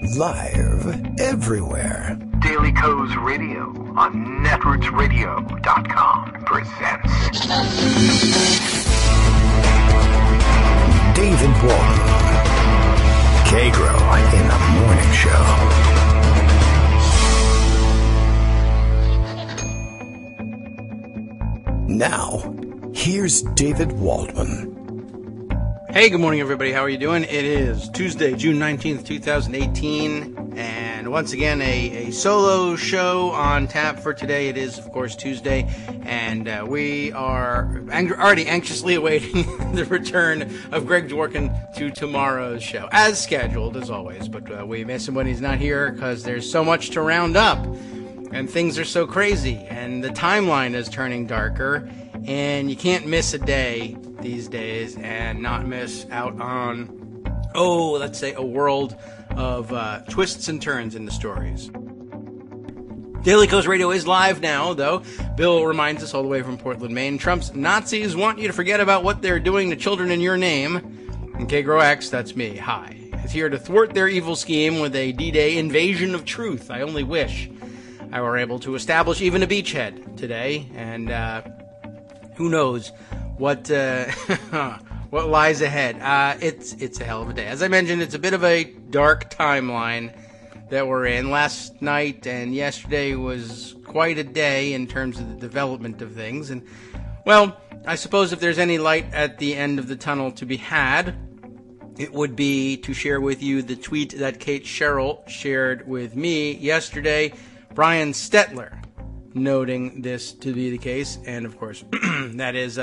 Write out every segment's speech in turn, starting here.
Live everywhere. Daily Co's Radio on netrootsradio.com presents David Walton. Kagro in the Morning Show. Now, here's David Waldman. Hey, good morning, everybody. How are you doing? It is Tuesday, June 19th, 2018, and once again, a solo show on tap for today. It is, of course, Tuesday, and we are already anxiously awaiting the return of Greg Dworkin to tomorrow's show, as scheduled, as always, but we miss him when he's not here because there's so much to round up, and things are so crazy, and the timeline is turning darker, and you can't miss a day these days and not miss out on, let's say, a world of twists and turns in the stories. Daily Co's Radio is live now, though. Bill reminds us all the way from Portland, Maine. Trump's Nazis want you to forget about what they're doing to children in your name. And Kagro X, that's me, hi, is here to thwart their evil scheme with a D-Day invasion of truth. I only wish I were able to establish even a beachhead today, and who knows what lies ahead. It's a hell of a day. As I mentioned, it's a bit of a dark timeline that we're in. Last night and yesterday was quite a day in terms of the development of things. And, well, I suppose if there's any light at the end of the tunnel to be had, it would be to share with you the tweet that Kate Sherrill shared with me yesterday. Brian Stetler noting this to be the case. And, of course, that is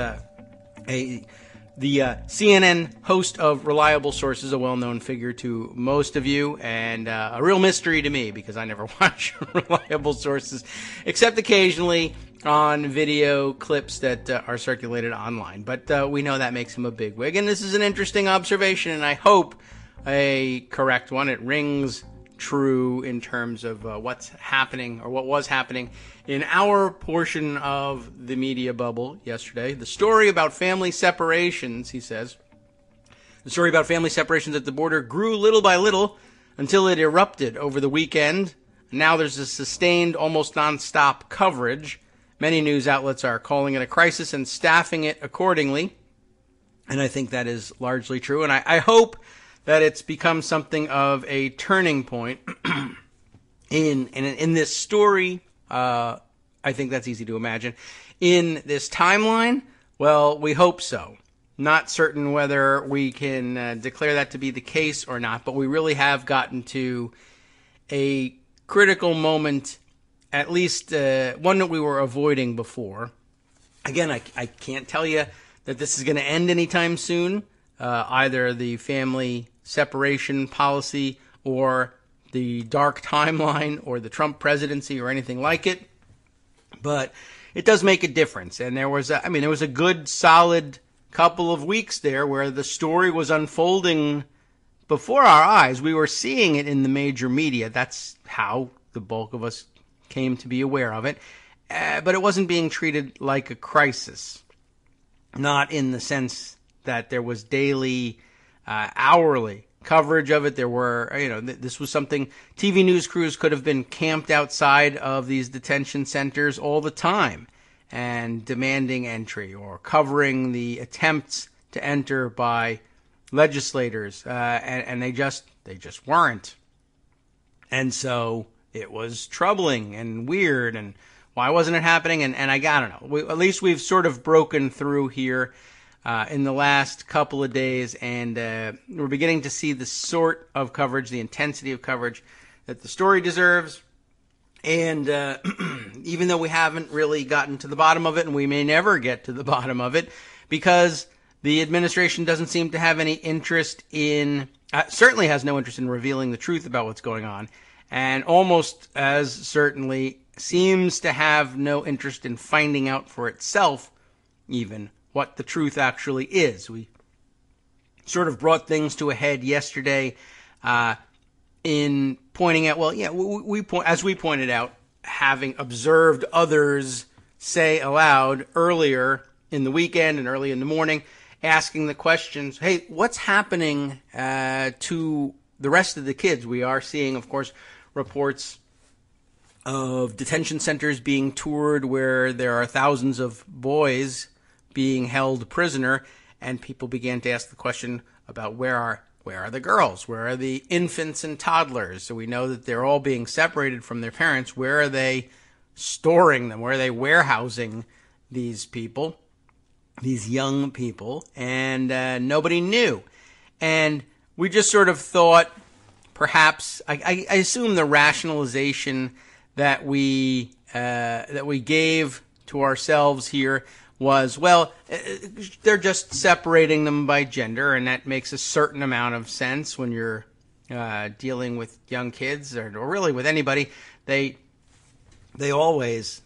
the CNN host of Reliable Sources, a well-known figure to most of you, and a real mystery to me because I never watch Reliable Sources, except occasionally on video clips that are circulated online. But we know that makes him a bigwig, and this is an interesting observation, and I hope a correct one. It rings true in terms of what's happening, or what was happening in our portion of the media bubble yesterday. The story about family separations, he says, the story about family separations at the border grew little by little until it erupted over the weekend. Now there's a sustained, almost nonstop coverage. Many news outlets are calling it a crisis and staffing it accordingly. And I think that is largely true. And I hope that it's become something of a turning point in this story. I think that's easy to imagine. In this timeline, well, we hope so. Not certain whether we can declare that to be the case or not, but we really have gotten to a critical moment, at least one that we were avoiding before. Again, I can't tell you that this is going to end anytime soon, either the family separation policy or the dark timeline or the Trump presidency or anything like it. But it does make a difference. And there was a good solid couple of weeks there where the story was unfolding before our eyes. We were seeing it in the major media. That's how the bulk of us came to be aware of it. But it wasn't being treated like a crisis. Not in the sense that there was daily, hourly coverage of it. There were, this was something TV news crews could have been camped outside of these detention centers all the time and demanding entry or covering the attempts to enter by legislators, and they just weren't. And so it was troubling and weird, and why wasn't it happening? And I don't know. At least we've sort of broken through here in the last couple of days, and we're beginning to see the sort of coverage, the intensity of coverage that the story deserves. And even though we haven't really gotten to the bottom of it, and we may never get to the bottom of it, because the administration doesn't seem to have any interest in, certainly has no interest in revealing the truth about what's going on, and almost as certainly seems to have no interest in finding out for itself even what the truth actually is. We sort of brought things to a head yesterday in pointing out, as we pointed out, having observed others say aloud earlier in the weekend and early in the morning, asking the questions, hey, what's happening to the rest of the kids. We are seeing, of course, reports of detention centers being toured where there are thousands of boys being held prisoner, and people began to ask the question about where are the girls? Where are the infants and toddlers? So we know that they're all being separated from their parents. Where are they storing them? Where are they warehousing these people, these young people? And nobody knew. And we just sort of thought, perhaps, I assume the rationalization that we gave to ourselves here was, well, they're just separating them by gender, and that makes a certain amount of sense when you're dealing with young kids, or really with anybody. They always,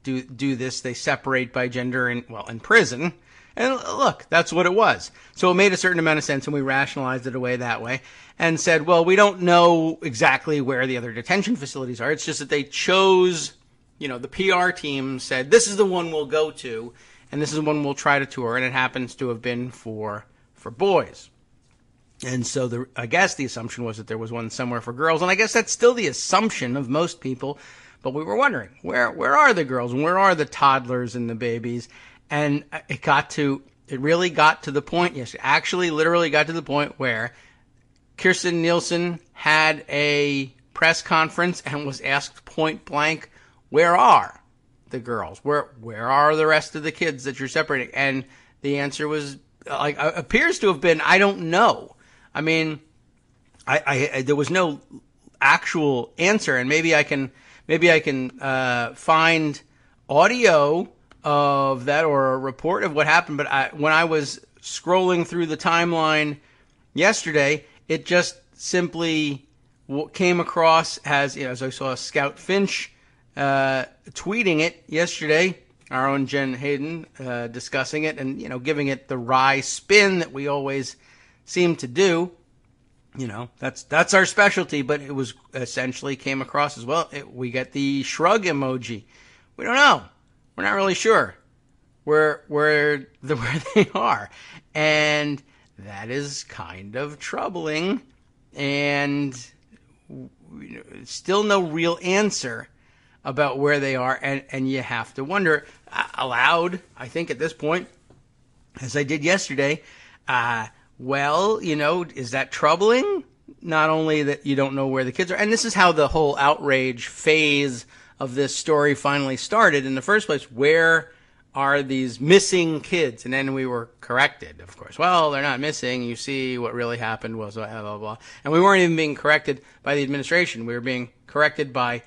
do this. They separate by gender in prison. And look, that's what it was. So it made a certain amount of sense, and we rationalized it away that way and said, well, we don't know exactly where the other detention facilities are. It's just that they chose, the PR team said, this is the one we'll go to, and this is the one we'll try to tour, and it happens to have been for boys. And so I guess the assumption was that there was one somewhere for girls, and I guess that's still the assumption of most people. But we were wondering, where are the girls, and where are the toddlers and the babies? And it really got to the point, yes, it actually literally got to the point where Kirstjen Nielsen had a press conference and was asked point blank, where are the girls? Where are the rest of the kids that you're separating? And the answer was, appears to have been, I don't know. I mean, there was no actual answer, and maybe I can find audio of that or a report of what happened. But when I was scrolling through the timeline yesterday, it just simply came across as I saw Scout Finch tweeting it yesterday, our own Jen Hayden discussing it and giving it the wry spin that we always seem to do. That's our specialty, but it was essentially came across as well. We get the shrug emoji. We don't know. We're not really sure where they are, and that is kind of troubling. And still no real answer about where they are, and you have to wonder aloud, I think at this point, as I did yesterday, is that troubling? Not only that you don't know where the kids are, and this is how the whole outrage phase of this story finally started in the first place. Where are these missing kids? And then we were corrected, of course. Well, they're not missing. You see, what really happened was blah, blah, blah. And we weren't even being corrected by the administration. We were being corrected by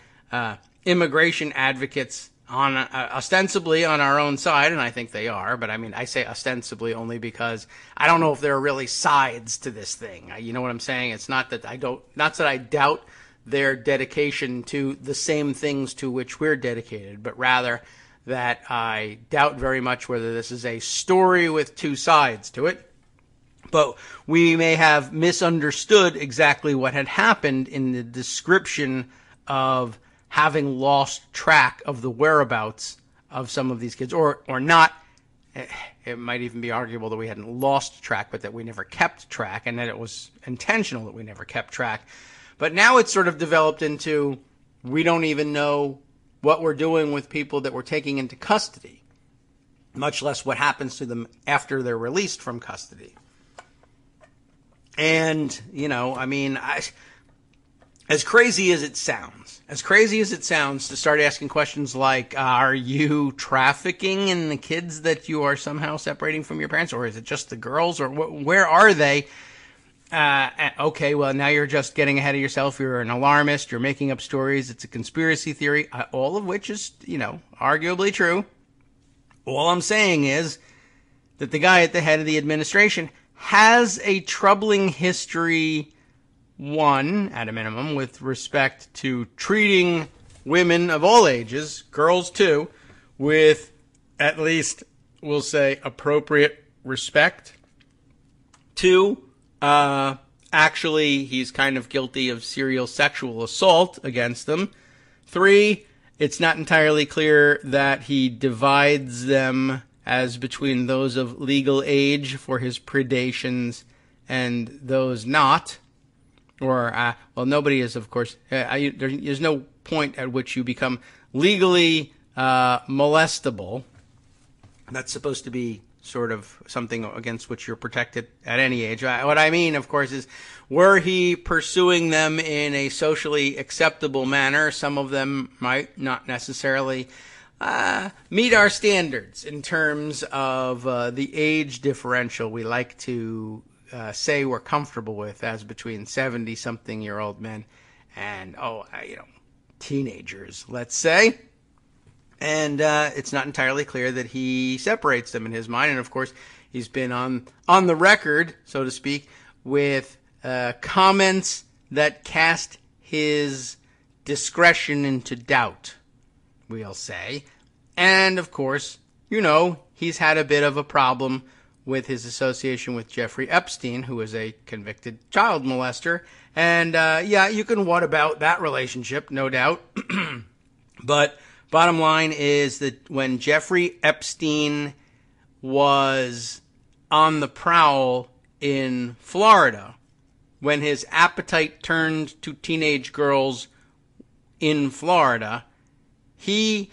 immigration advocates on ostensibly on our own side, and I think they are, but I say ostensibly only because I don't know if there are really sides to this thing. You know what I'm saying? It's not that I doubt their dedication to the same things to which we're dedicated, but rather that I doubt very much whether this is a story with two sides to it. But we may have misunderstood exactly what had happened in the description of having lost track of the whereabouts of some of these kids, or not. It might even be arguable that we hadn't lost track, but that we never kept track, and that it was intentional that we never kept track. But now it's sort of developed into, we don't even know what we're doing with people that we're taking into custody, much less what happens to them after they're released from custody. And, as crazy as it sounds to start asking questions like, are you trafficking in the kids that you are somehow separating from your parents, or is it just the girls, or where are they? Okay, well, now you're just getting ahead of yourself. You're an alarmist. You're making up stories. It's a conspiracy theory, all of which is, arguably true. All I'm saying is that the guy at the head of the administration has a troubling history, one, at a minimum, with respect to treating women of all ages, girls too, with at least, we'll say, appropriate respect. Two, actually, he's kind of guilty of serial sexual assault against them. Three, it's not entirely clear that he divides them as between those of legal age for his predations and those not. nobody is, of course. There's no point at which you become legally molestable. That's supposed to be sort of something against which you're protected at any age. What I mean, of course, is were he pursuing them in a socially acceptable manner, some of them might not necessarily meet our standards in terms of the age differential we like to say we're comfortable with as between 70-something-year-old men and, teenagers, let's say. And it's not entirely clear that he separates them in his mind. And, of course, he's been on the record, so to speak, with comments that cast his discretion into doubt, we'll say. And, of course, he's had a bit of a problem with his association with Jeffrey Epstein, who is a convicted child molester. And, you can what about that relationship, no doubt. But bottom line is that when Jeffrey Epstein was on the prowl in Florida, when his appetite turned to teenage girls in Florida, he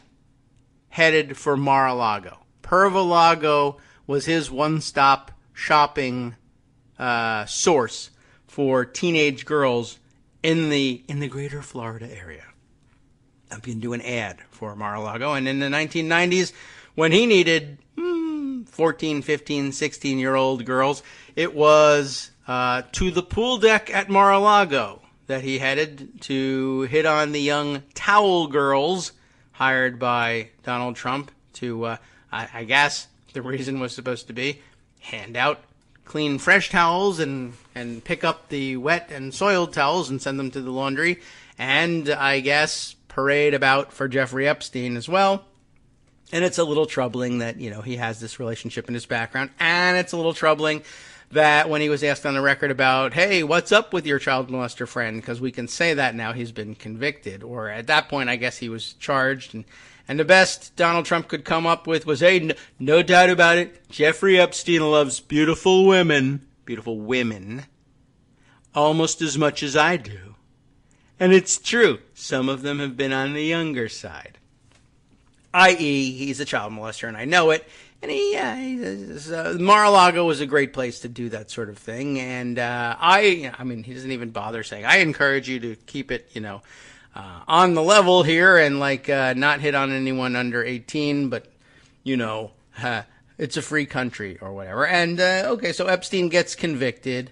headed for Mar-a-Lago. Perva-Lago was his one-stop shopping source for teenage girls in the greater Florida area. I've been doing an ad for Mar-a-Lago. And in the 1990s, when he needed 14, 15, 16-year-old girls, it was to the pool deck at Mar-a-Lago that he headed to hit on the young towel girls hired by Donald Trump to, I guess the reason was supposed to be, hand out clean fresh towels and pick up the wet and soiled towels and send them to the laundry. And I guess parade about for Jeffrey Epstein as well. And it's a little troubling that, he has this relationship in his background. And it's a little troubling that when he was asked on the record about, hey, what's up with your child molester friend? Because we can say that now he's been convicted. Or at that point, I guess he was charged. And the best Donald Trump could come up with was, hey, no doubt about it, Jeffrey Epstein loves beautiful women, almost as much as I do. And it's true, some of them have been on the younger side. I.e., he's a child molester, and I know it. And Mar-a-Lago was a great place to do that sort of thing. And he doesn't even bother saying, I encourage you to keep it, on the level here and not hit on anyone under 18, but, it's a free country or whatever. And, so Epstein gets convicted,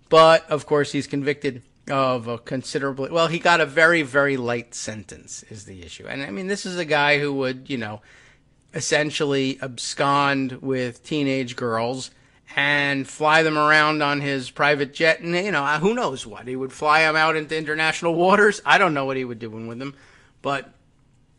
but, of course, he's convicted of a considerably, he got a very, very light sentence is the issue. And this is a guy who would, essentially abscond with teenage girls and fly them around on his private jet. And, who knows what? He would fly them out into international waters. I don't know what he would do with them. But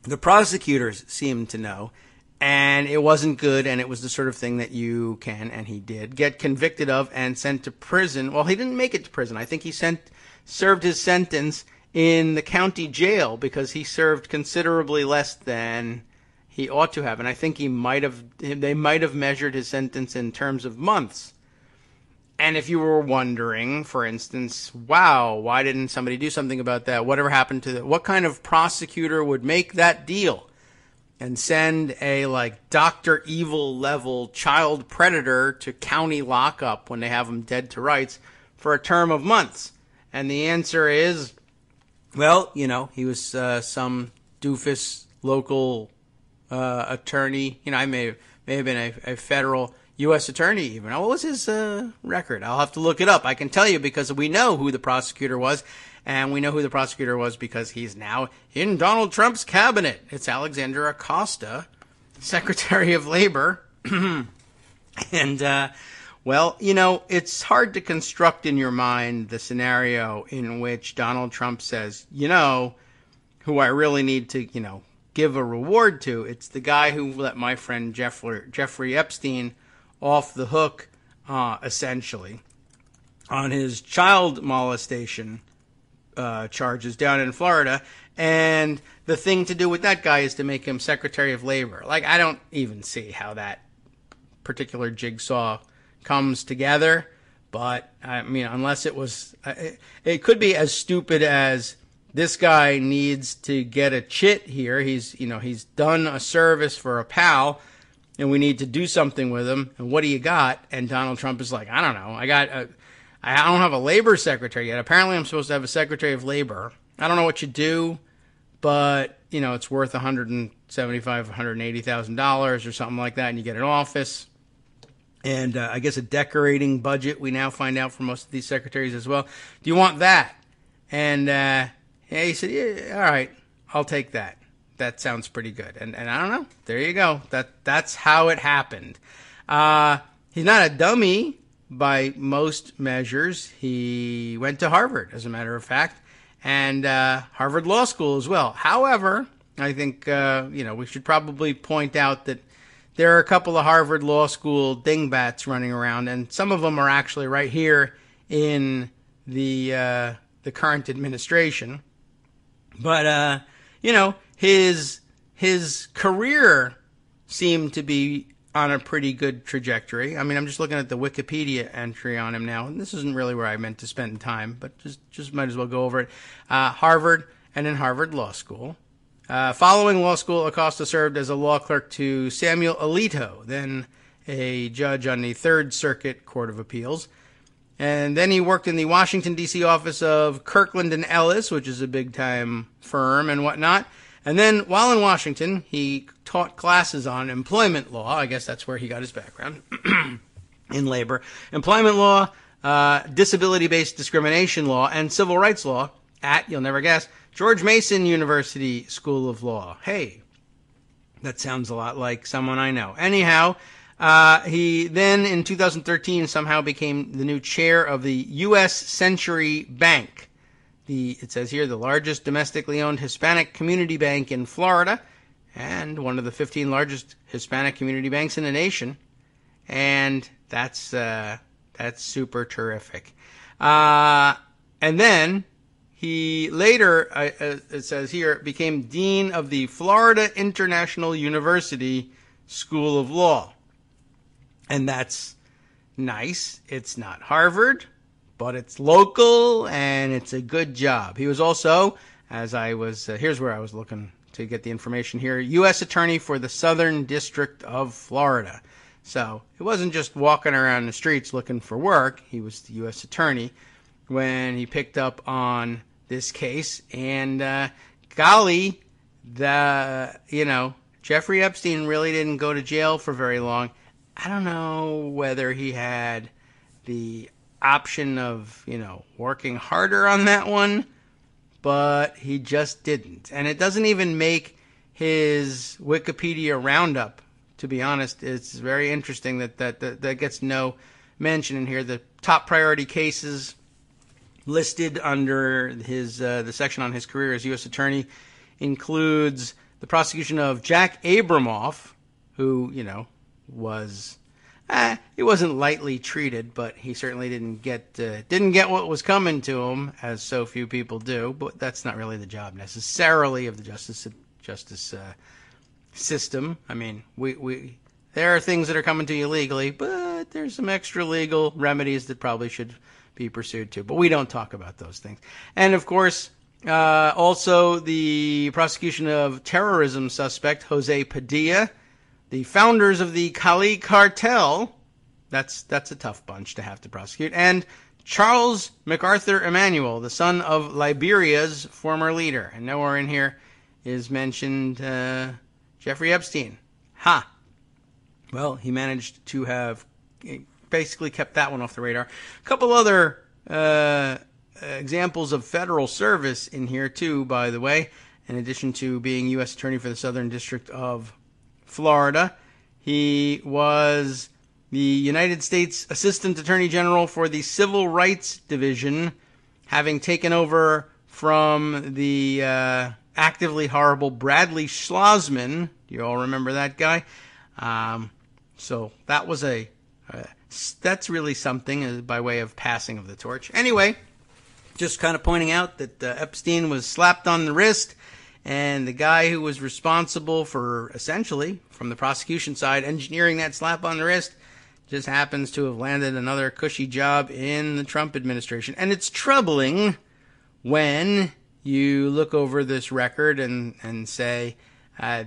the prosecutors seemed to know. And it wasn't good, and it was the sort of thing that you can, and he did, get convicted of and sent to prison. Well, he didn't make it to prison. I think he served his sentence in the county jail because he served considerably less than he ought to have. And I think they might have measured his sentence in terms of months. And if you were wondering, for instance, wow, why didn't somebody do something about that? Whatever happened to that? What kind of prosecutor would make that deal and send a Dr. Evil level child predator to county lockup when they have him dead to rights for a term of months? And the answer is, he was some doofus local attorney. I may have been a federal U.S. attorney even. What was his record? I'll have to look it up. I can tell you because we know who the prosecutor was, and we know who the prosecutor was because he's now in Donald Trump's cabinet. It's Alexander Acosta, Secretary of Labor. And, it's hard to construct in your mind the scenario in which Donald Trump says, who I really need to, give a reward to. It's the guy who let my friend Jeffrey Epstein off the hook, essentially, on his child molestation charges down in Florida. And the thing to do with that guy is to make him Secretary of Labor. I don't even see how that particular jigsaw comes together. But, I mean, unless it was, it could be as stupid as this guy needs to get a chit here. He's done a service for a pal, and we need to do something with him. And what do you got? And Donald Trump is like, I don't know. I don't have a labor secretary yet. Apparently I'm supposed to have a secretary of labor. I don't know what you do, but, it's worth $175,000, $180,000 or something like that, and you get an office. And I guess a decorating budget, we now find out, for most of these secretaries as well. Do you want that? And he said, yeah, all right, I'll take that. That sounds pretty good. And I don't know. There you go. That's how it happened. He's not a dummy by most measures. He went to Harvard, as a matter of fact, and Harvard Law School as well. However, I think, we should probably point out that there are a couple of Harvard Law School dingbats running around, and some of them are actually right here in the current administration. But, his career seemed to be on a pretty good trajectory. I mean, I'm just looking at the Wikipedia entry on him now, and this isn't really where I meant to spend time, but just might as well go over it. Harvard and then Harvard Law School. Following law school, Acosta served as a law clerk to Samuel Alito, then a judge on the Third Circuit Court of Appeals. And then he worked in the Washington, D.C. office of Kirkland & Ellis, which is a big-time firm and whatnot. And then, while in Washington, he taught classes on employment law. I guess that's where he got his background, in labor. Employment law, disability-based discrimination law, and civil rights law at, you'll never guess, George Mason University School of Law. Hey, that sounds a lot like someone I know. Anyhow, he then, in 2013, somehow became the new chair of the U.S. Century Bank. It says here, the largest domestically owned Hispanic community bank in Florida, and one of the 15 largest Hispanic community banks in the nation. And that's super terrific. And then he later, it says here, became dean of the Florida International University School of Law. And that's nice. It's not Harvard, but it's local, and it's a good job. He was also, here's where I was looking to get the information here, U.S. Attorney for the Southern District of Florida. So it wasn't just walking around the streets looking for work. He was the U.S. Attorney when he picked up on this case. And golly, Jeffrey Epstein really didn't go to jail for very long. I don't know whether he had the option of, working harder on that one, but he just didn't. And it doesn't even make his Wikipedia roundup, to be honest. It's very interesting that gets no mention in here. The top priority cases listed under his the section on his career as U.S. Attorney includes the prosecution of Jack Abramoff, who, was he wasn't lightly treated, but he certainly didn't get what was coming to him, as so few people do. But that's not really the job necessarily of the justice system. I mean, we there are things that are coming to you legally, but there's some extra legal remedies that probably should be pursued too. But we don't talk about those things. And of course, also the prosecution of terrorism suspect Jose Padilla, the founders of the Cali cartel. That's a tough bunch to have to prosecute. And Charles MacArthur Emanuel, the son of Liberia's former leader. And nowhere in here is mentioned Jeffrey Epstein. Ha! Well, he managed to have basically kept that one off the radar. A couple other examples of federal service in here, too, by the way. In addition to being U.S. Attorney for the Southern District of Florida, he was the United States Assistant Attorney General for the Civil Rights Division, having taken over from the actively horrible Bradley Schlossman. Do you all remember that guy? So that was that's really something by way of passing of the torch. Anyway, just kind of pointing out that Epstein was slapped on the wrist, and the guy who was responsible for, essentially, from the prosecution side, engineering that slap on the wrist, just happens to have landed another cushy job in the Trump administration. And it's troubling when you look over this record and say,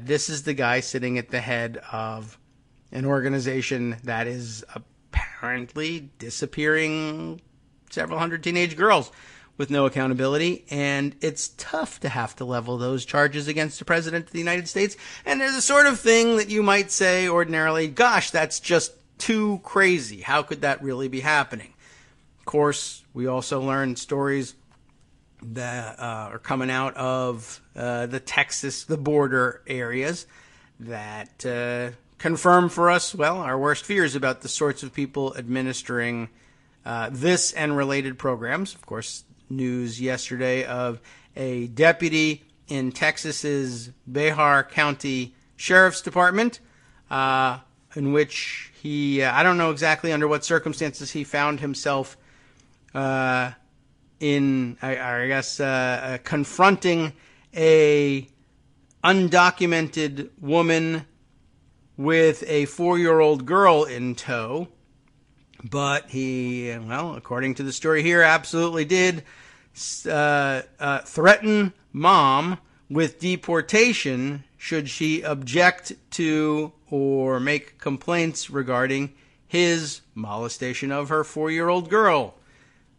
this is the guy sitting at the head of an organization that is apparently disappearing several hundred teenage girls with no accountability. And it's tough to have to level those charges against the President of the United States. And they're the sort of thing that you might say ordinarily, gosh, that's just too crazy. How could that really be happening? Of course, we also learned stories that are coming out of the border areas that confirm for us, well, our worst fears about the sorts of people administering this and related programs. Of course, news yesterday of a deputy in Texas's Bexar County Sheriff's Department, in which he, I don't know exactly under what circumstances he found himself confronting a undocumented woman with a 4-year-old girl in tow. But he, well, according to the story here, absolutely did threaten mom with deportation should she object to or make complaints regarding his molestation of her 4-year-old girl.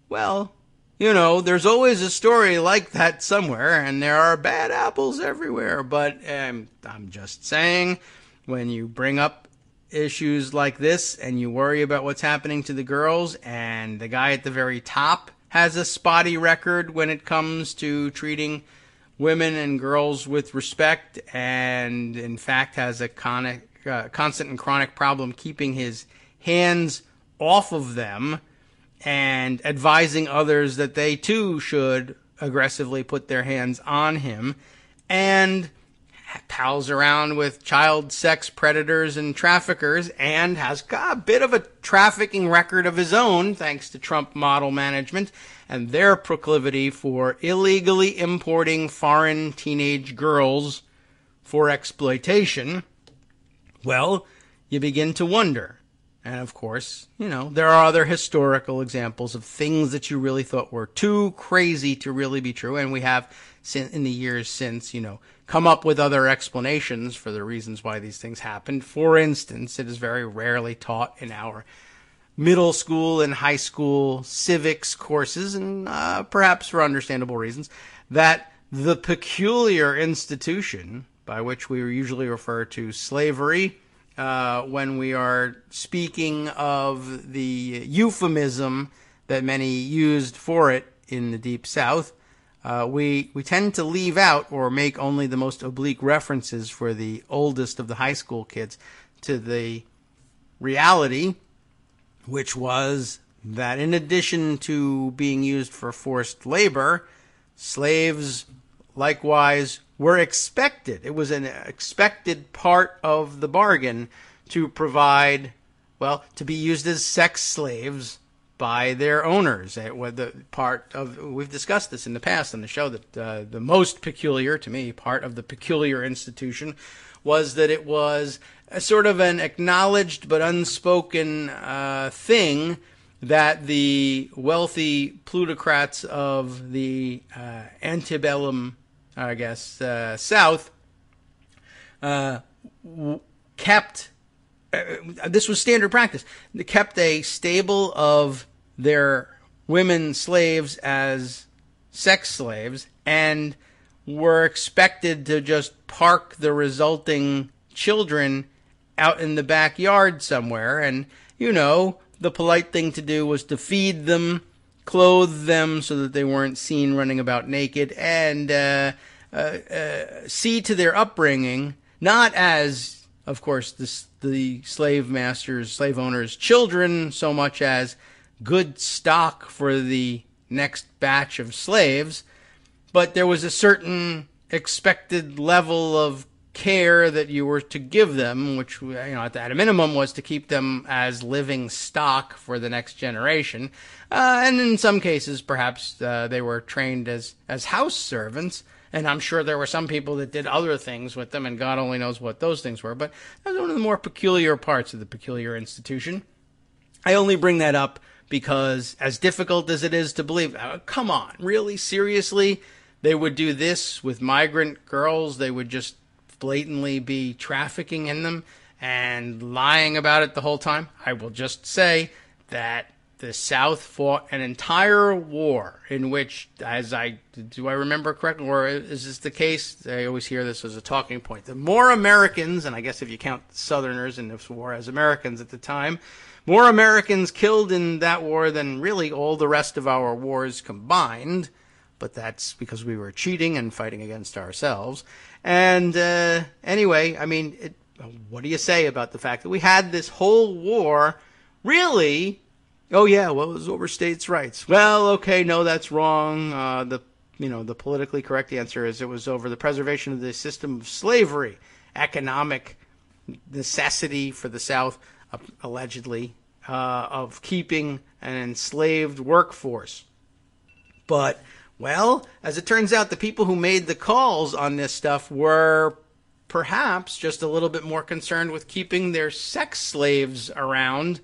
Well, you know, there's always a story like that somewhere, and there are bad apples everywhere. But I'm just saying, when you bring up issues like this and you worry about what's happening to the girls, and the guy at the very top has a spotty record when it comes to treating women and girls with respect, and in fact has a constant and chronic problem keeping his hands off of them and advising others that they too should aggressively put their hands on him, and pals around with child sex predators and traffickers, and has got a bit of a trafficking record of his own thanks to Trump model management and their proclivity for illegally importing foreign teenage girls for exploitation. Well, you begin to wonder. And of course, you know, there are other historical examples of things that you really thought were too crazy to really be true. And we have, in the years since, you know, come up with other explanations for the reasons why these things happened. For instance, it is very rarely taught in our middle school and high school civics courses, and perhaps for understandable reasons, that the peculiar institution, by which we usually refer to slavery, when we are speaking of the euphemism that many used for it in the Deep South, we tend to leave out or make only the most oblique references for the oldest of the high school kids to the reality, which was that in addition to being used for forced labor, slaves likewise were expected. It was an expected part of the bargain to provide, well, to be used as sex slaves by their owners. We've discussed this in the past on the show, that the most peculiar, to me, part of the peculiar institution was that it was a sort of an acknowledged but unspoken thing that the wealthy plutocrats of the antebellum, South, kept, this was standard practice, they kept a stable of their women slaves as sex slaves and were expected to just park the resulting children out in the backyard somewhere. And, you know, the polite thing to do was to feed them, clothe them so that they weren't seen running about naked, and see to their upbringing, not as, of course, the slave masters, slave owners' children, so much as good stock for the next batch of slaves, but there was a certain expected level of care that you were to give them, which, you know, at a minimum was to keep them as living stock for the next generation. And in some cases, perhaps they were trained as house servants. And I'm sure there were some people that did other things with them, and God only knows what those things were. But that was one of the more peculiar parts of the peculiar institution. I only bring that up because, as difficult as it is to believe, come on, really, seriously, they would do this with migrant girls. They would just blatantly be trafficking in them and lying about it the whole time. I will just say that the South fought an entire war in which, do I remember correctly, or is this the case? I always hear this as a talking point. The more Americans, and I guess if you count Southerners in this war as Americans at the time, more Americans killed in that war than really all the rest of our wars combined. But that's because we were cheating and fighting against ourselves. And anyway, I mean, what do you say about the fact that we had this whole war really? Oh yeah, well, it was over states' rights. Well, okay, no, that's wrong. The politically correct answer is it was over the preservation of the system of slavery, economic necessity for the South, allegedly, of keeping an enslaved workforce. But, well, as it turns out, the people who made the calls on this stuff were perhaps just a little bit more concerned with keeping their sex slaves around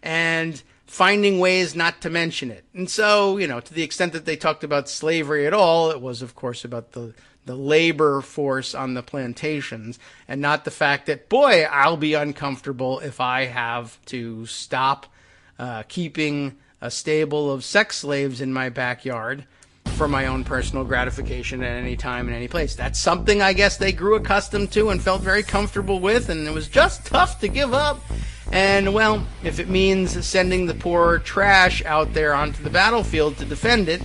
and finding ways not to mention it. And so, to the extent that they talked about slavery at all, it was, of course, about the labor force on the plantations and not the fact that, boy, I'll be uncomfortable if I have to stop keeping a stable of sex slaves in my backyard for my own personal gratification at any time and any place. That's something I guess they grew accustomed to and felt very comfortable with, and it was just tough to give up. And, well, if it means sending the poor trash out there onto the battlefield to defend it,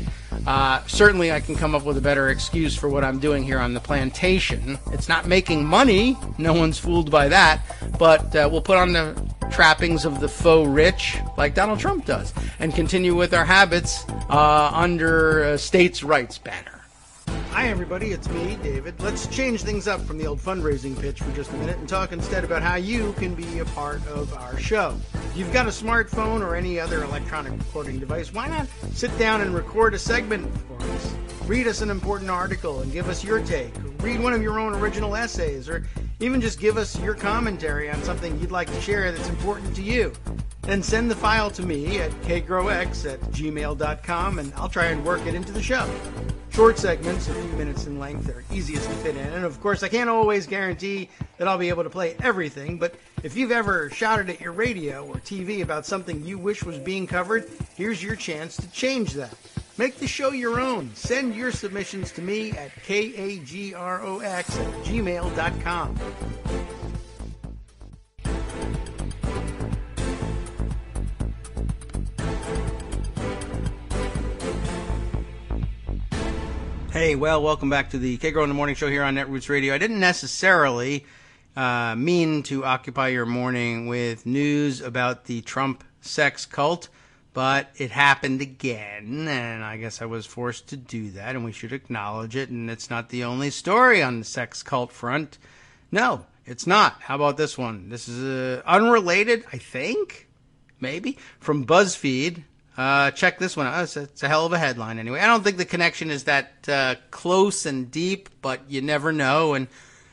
certainly I can come up with a better excuse for what I'm doing here on the plantation. It's not making money. No one's fooled by that. But we'll put on the trappings of the faux rich like Donald Trump does and continue with our habits under states' rights banner. Hi, everybody. It's me, David. Let's change things up from the old fundraising pitch for just a minute and talk instead about how you can be a part of our show. If you've got a smartphone or any other electronic recording device, why not sit down and record a segment for us? Read us an important article and give us your take. Read one of your own original essays, or even just give us your commentary on something you'd like to share that's important to you. Then send the file to me at kagrox@gmail.com, and I'll try and work it into the show. Short segments, a few minutes in length, are easiest to fit in. And of course, I can't always guarantee that I'll be able to play everything, but if you've ever shouted at your radio or TV about something you wish was being covered, here's your chance to change that. Make the show your own. Send your submissions to me at kagrox@gmail.com. Hey, well, welcome back to the Kagro in the Morning Show here on Netroots Radio. I didn't necessarily mean to occupy your morning with news about the Trump sex cult, but it happened again, and I guess I was forced to do that, and we should acknowledge it, and it's not the only story on the sex cult front. No, it's not. How about this one? This is unrelated, I think, maybe, from BuzzFeed. Check this one out. It's a hell of a headline anyway. I don't think the connection is that close and deep, but you never know. And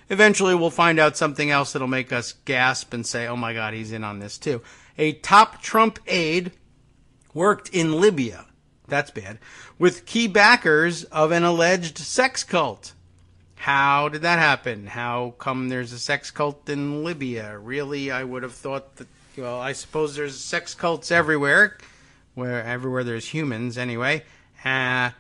eventually we'll find out something else that'll make us gasp and say, oh my God, he's in on this too. A top Trump aide worked in Libya. That's bad. With key backers of an alleged sex cult. How did that happen? How come there's a sex cult in Libya? Really, I would have thought that, well, I suppose there's sex cults everywhere. Everywhere there's humans, anyway.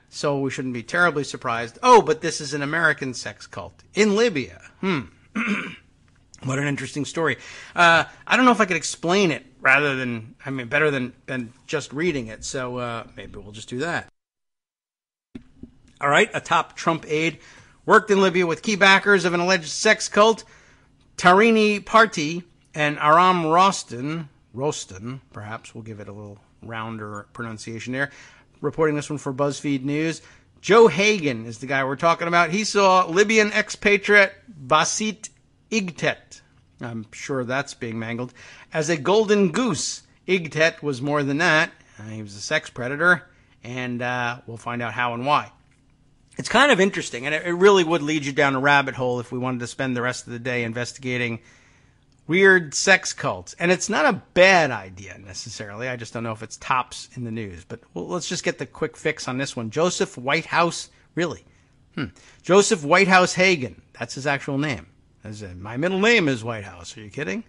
So we shouldn't be terribly surprised. Oh, but this is an American sex cult in Libya. What an interesting story. I don't know if I could explain it better than just reading it. So maybe we'll just do that. All right, a top Trump aide worked in Libya with key backers of an alleged sex cult. Tarini Party and Aram Roston, perhaps we'll give it a little rounder pronunciation there. Reporting this one for BuzzFeed News. Joe Hagan is the guy we're talking about. He saw Libyan expatriate Basit Igtet, I'm sure that's being mangled, as a golden goose. Igtet was more than that. He was a sex predator, and we'll find out how and why. It's kind of interesting, and it really would lead you down a rabbit hole if we wanted to spend the rest of the day investigating weird sex cults. And it's not a bad idea necessarily. I just don't know if it's tops in the news. But let's just get the quick fix on this one. Joseph Whitehouse, really? Joseph Whitehouse Hagen. That's his actual name. My middle name is Whitehouse. Are you kidding?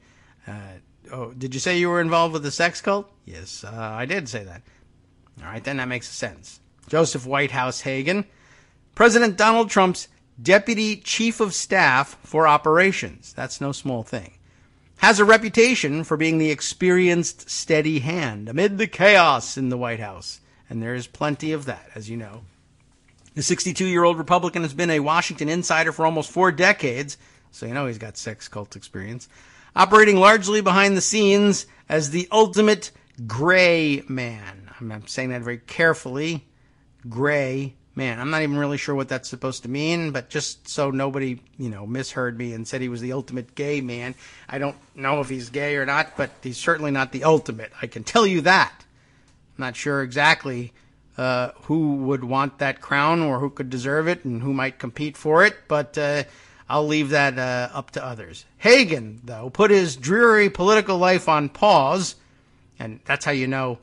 Did you say you were involved with the sex cult? Yes, I did say that. All right, then that makes sense. Joseph Whitehouse Hagen, President Donald Trump's Deputy Chief of Staff for Operations. That's no small thing. Has a reputation for being the experienced, steady hand amid the chaos in the White House. And there is plenty of that, as you know. The 62-year-old Republican has been a Washington insider for almost 4 decades, so you know he's got sex cult experience, operating largely behind the scenes as the ultimate gray man. I'm saying that very carefully. Gray man. I'm not even really sure what that's supposed to mean, but just so nobody, misheard me and said he was the ultimate gay man. I don't know if he's gay or not, but he's certainly not the ultimate. I can tell you that. I'm not sure exactly who would want that crown or who could deserve it and who might compete for it, but I'll leave that up to others. Hagen, though, put his dreary political life on pause, and that's how you know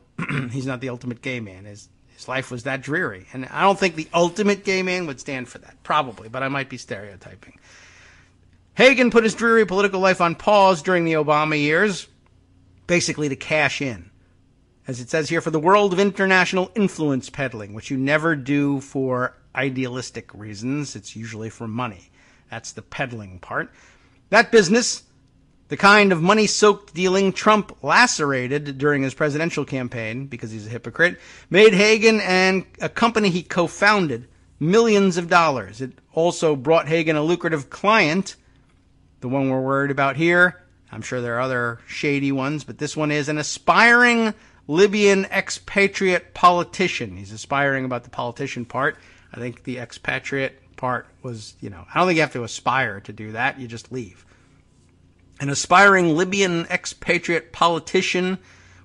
he's not the ultimate gay man. His life was that dreary, and I don't think the ultimate gay man would stand for that, probably, but I might be stereotyping. Hagen put his dreary political life on pause during the Obama years, basically to cash in. As it says here, for the world of international influence peddling, which you never do for idealistic reasons. It's usually for money. That's the peddling part. That business, the kind of money-soaked dealing Trump lacerated during his presidential campaign, because he's a hypocrite, made Hagen and a company he co-founded millions of dollars. It also brought Hagen a lucrative client, the one we're worried about here. I'm sure there are other shady ones, but this one is an aspiring Libyan expatriate politician. He's aspiring about the politician part. I think the expatriate part was, I don't think you have to aspire to do that. You just leave. An aspiring Libyan expatriate politician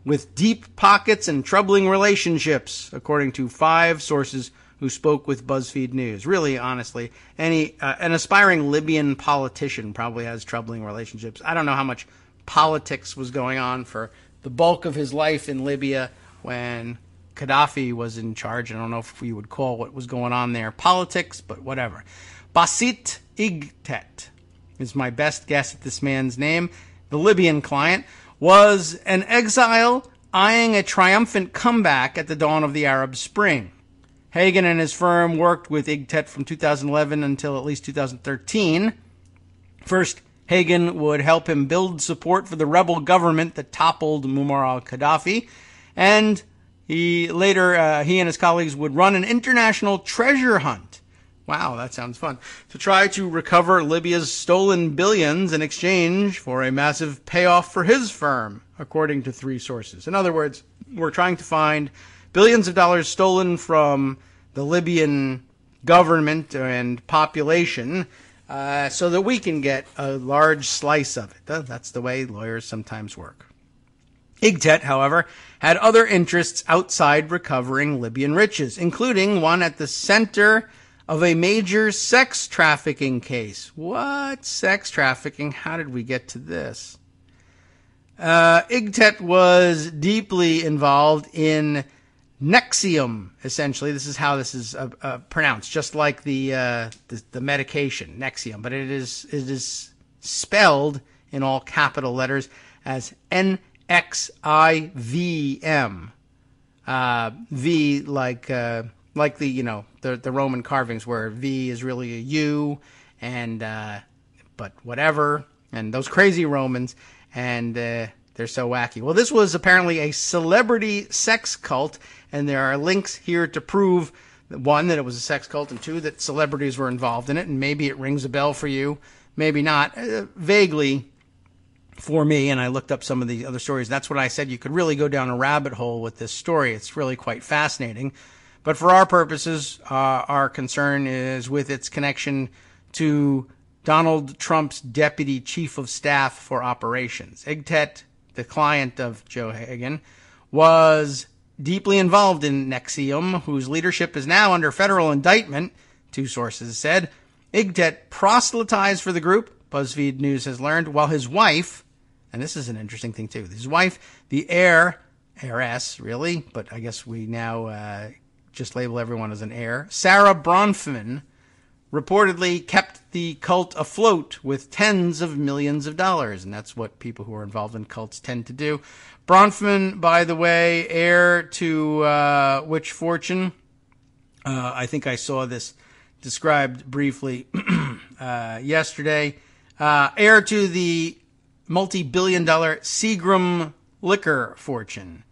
with deep pockets and troubling relationships, according to 5 sources who spoke with BuzzFeed News. Really, honestly, an aspiring Libyan politician probably has troubling relationships. I don't know how much politics was going on for the bulk of his life in Libya when Gaddafi was in charge. I don't know if we would call what was going on there politics, but whatever. Basit Igtet is my best guess at this man's name. The Libyan client was an exile eyeing a triumphant comeback at the dawn of the Arab Spring. Hagen and his firm worked with Igtet from 2011 until at least 2013. First, Hagen would help him build support for the rebel government that toppled Muammar al-Gaddafi, and he and his colleagues would run an international treasure hunt. Wow, that sounds fun. To try to recover Libya's stolen billions in exchange for a massive payoff for his firm, according to 3 sources. In other words, we're trying to find billions of dollars stolen from the Libyan government and population so that we can get a large slice of it. That's the way lawyers sometimes work. Igtet, however, had other interests outside recovering Libyan riches, including one at the center of a major sex trafficking case. What? Sex trafficking? How did we get to this? Igtet was deeply involved in Nexium, essentially. This is how this is pronounced, just like the medication, Nexium, but it is spelled in all capital letters as Nxivm. V like the Roman carvings where V is really a U, and but whatever, and those crazy Romans, and they're so wacky. Well, this was apparently a celebrity sex cult, and there are links here to prove, 1, that it was a sex cult, and 2, that celebrities were involved in it, and maybe it rings a bell for you, maybe not, vaguely for me, and I looked up some of the other stories. That's what I said. You could really go down a rabbit hole with this story. It's really quite fascinating. But for our purposes, our concern is with its connection to Donald Trump's Deputy Chief of Staff for Operations. Igtet, the client of Joe Hagen, was deeply involved in Nexium, whose leadership is now under federal indictment, 2 sources said. Igtet proselytized for the group, BuzzFeed News has learned, while his wife, and this is an interesting thing too. His wife, the heiress, really, but I guess we now just label everyone as an heir. Sarah Bronfman reportedly kept the cult afloat with tens of millions of dollars, and that's what people who are involved in cults tend to do. Bronfman, by the way, heir to which fortune? I think I saw this described briefly yesterday. Heir to the multi-billion-dollar Seagram liquor fortune.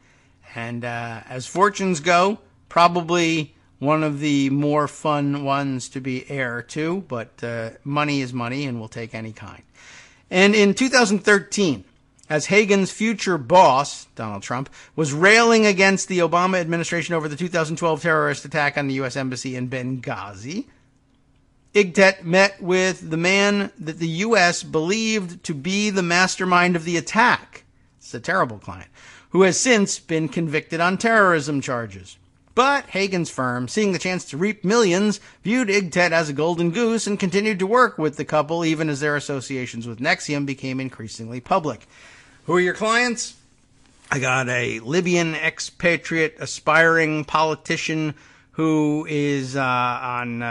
And as fortunes go, probably one of the more fun ones to be heir to, but money is money and will take any kind. And in 2013, as Hagen's future boss, Donald Trump, was railing against the Obama administration over the 2012 terrorist attack on the U.S. Embassy in Benghazi, Igtet met with the man that the U.S. believed to be the mastermind of the attack. It's a terrible client, who has since been convicted on terrorism charges. But Hagen's firm, seeing the chance to reap millions, viewed Igtet as a golden goose and continued to work with the couple even as their associations with NXIVM became increasingly public. Who are your clients? I got a Libyan expatriate aspiring politician who is on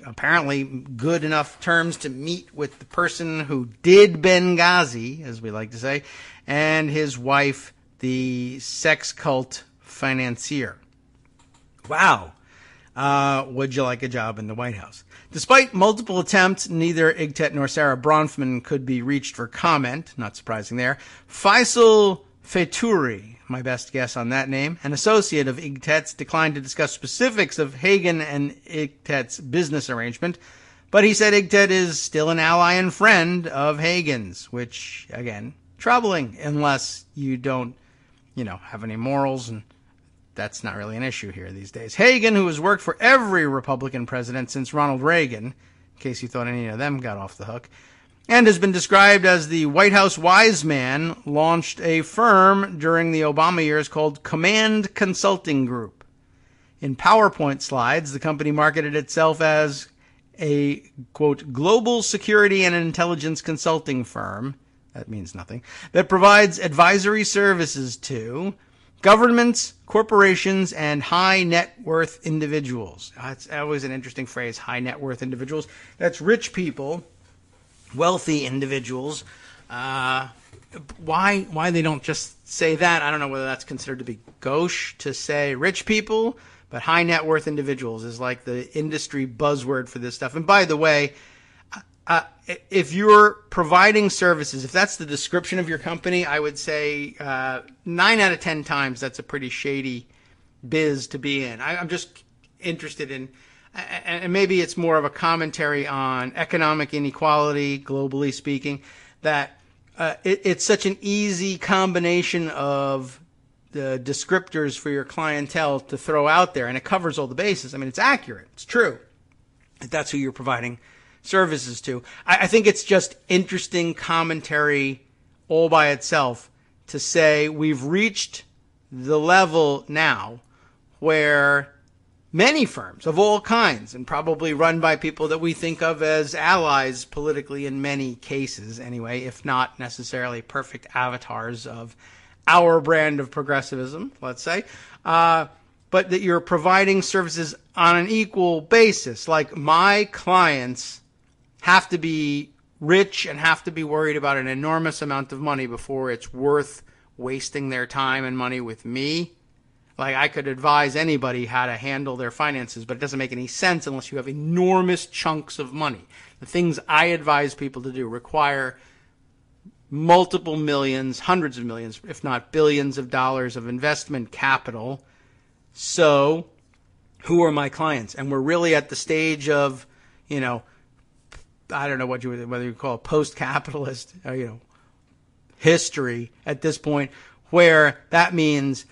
apparently good enough terms to meet with the person who did Benghazi, as we like to say, and his wife, the sex cult financier. Wow. Would you like a job in the White House? Despite multiple attempts, neither Igtet nor Sarah Bronfman could be reached for comment. Not surprising there. Faisal Fetouri, my best guess on that name, an associate of Igtet's, declined to discuss specifics of Hagen and Igtet's business arrangement, but he said Igtet is still an ally and friend of Hagen's, which, again, troubling unless you don't, have any morals, and that's not really an issue here these days. Hagen, who has worked for every Republican president since Ronald Reagan, in case you thought any of them got off the hook, and has been described as the White House wise man, launched a firm during the Obama years called Command Consulting Group. In PowerPoint slides, the company marketed itself as a, quote, global security and intelligence consulting firm, that means nothing, that provides advisory services to governments, corporations, and high net worth individuals. That's always an interesting phrase, high net worth individuals. That's rich people, wealthy individuals. Why they don't just say that? I don't know whether that's considered to be gauche to say rich people, but high net worth individuals is like the industry buzzword for this stuff. And by the way, if you're providing services, if that's the description of your company, I would say 9 out of 10 times that's a pretty shady biz to be in. I'm just interested in, and maybe it's more of a commentary on economic inequality, globally speaking, that it's such an easy combination of the descriptors for your clientele to throw out there, and it covers all the bases. I mean, it's accurate. It's true. That's who you're providing services to. I think it's just interesting commentary all by itself to say we've reached the level now where many firms of all kinds, and probably run by people that we think of as allies politically in many cases anyway, if not necessarily perfect avatars of our brand of progressivism, let's say, but that you're providing services on an equal basis. Like, my clients have to be rich and have to be worried about an enormous amount of money before it's worth wasting their time and money with me. Like, I could advise anybody how to handle their finances, but it doesn't make any sense unless you have enormous chunks of money. The things I advise people to do require multiple millions, hundreds of millions, if not billions of dollars of investment capital. So, who are my clients? And we're really at the stage of, I don't know whether you call it post-capitalist, history at this point, where that means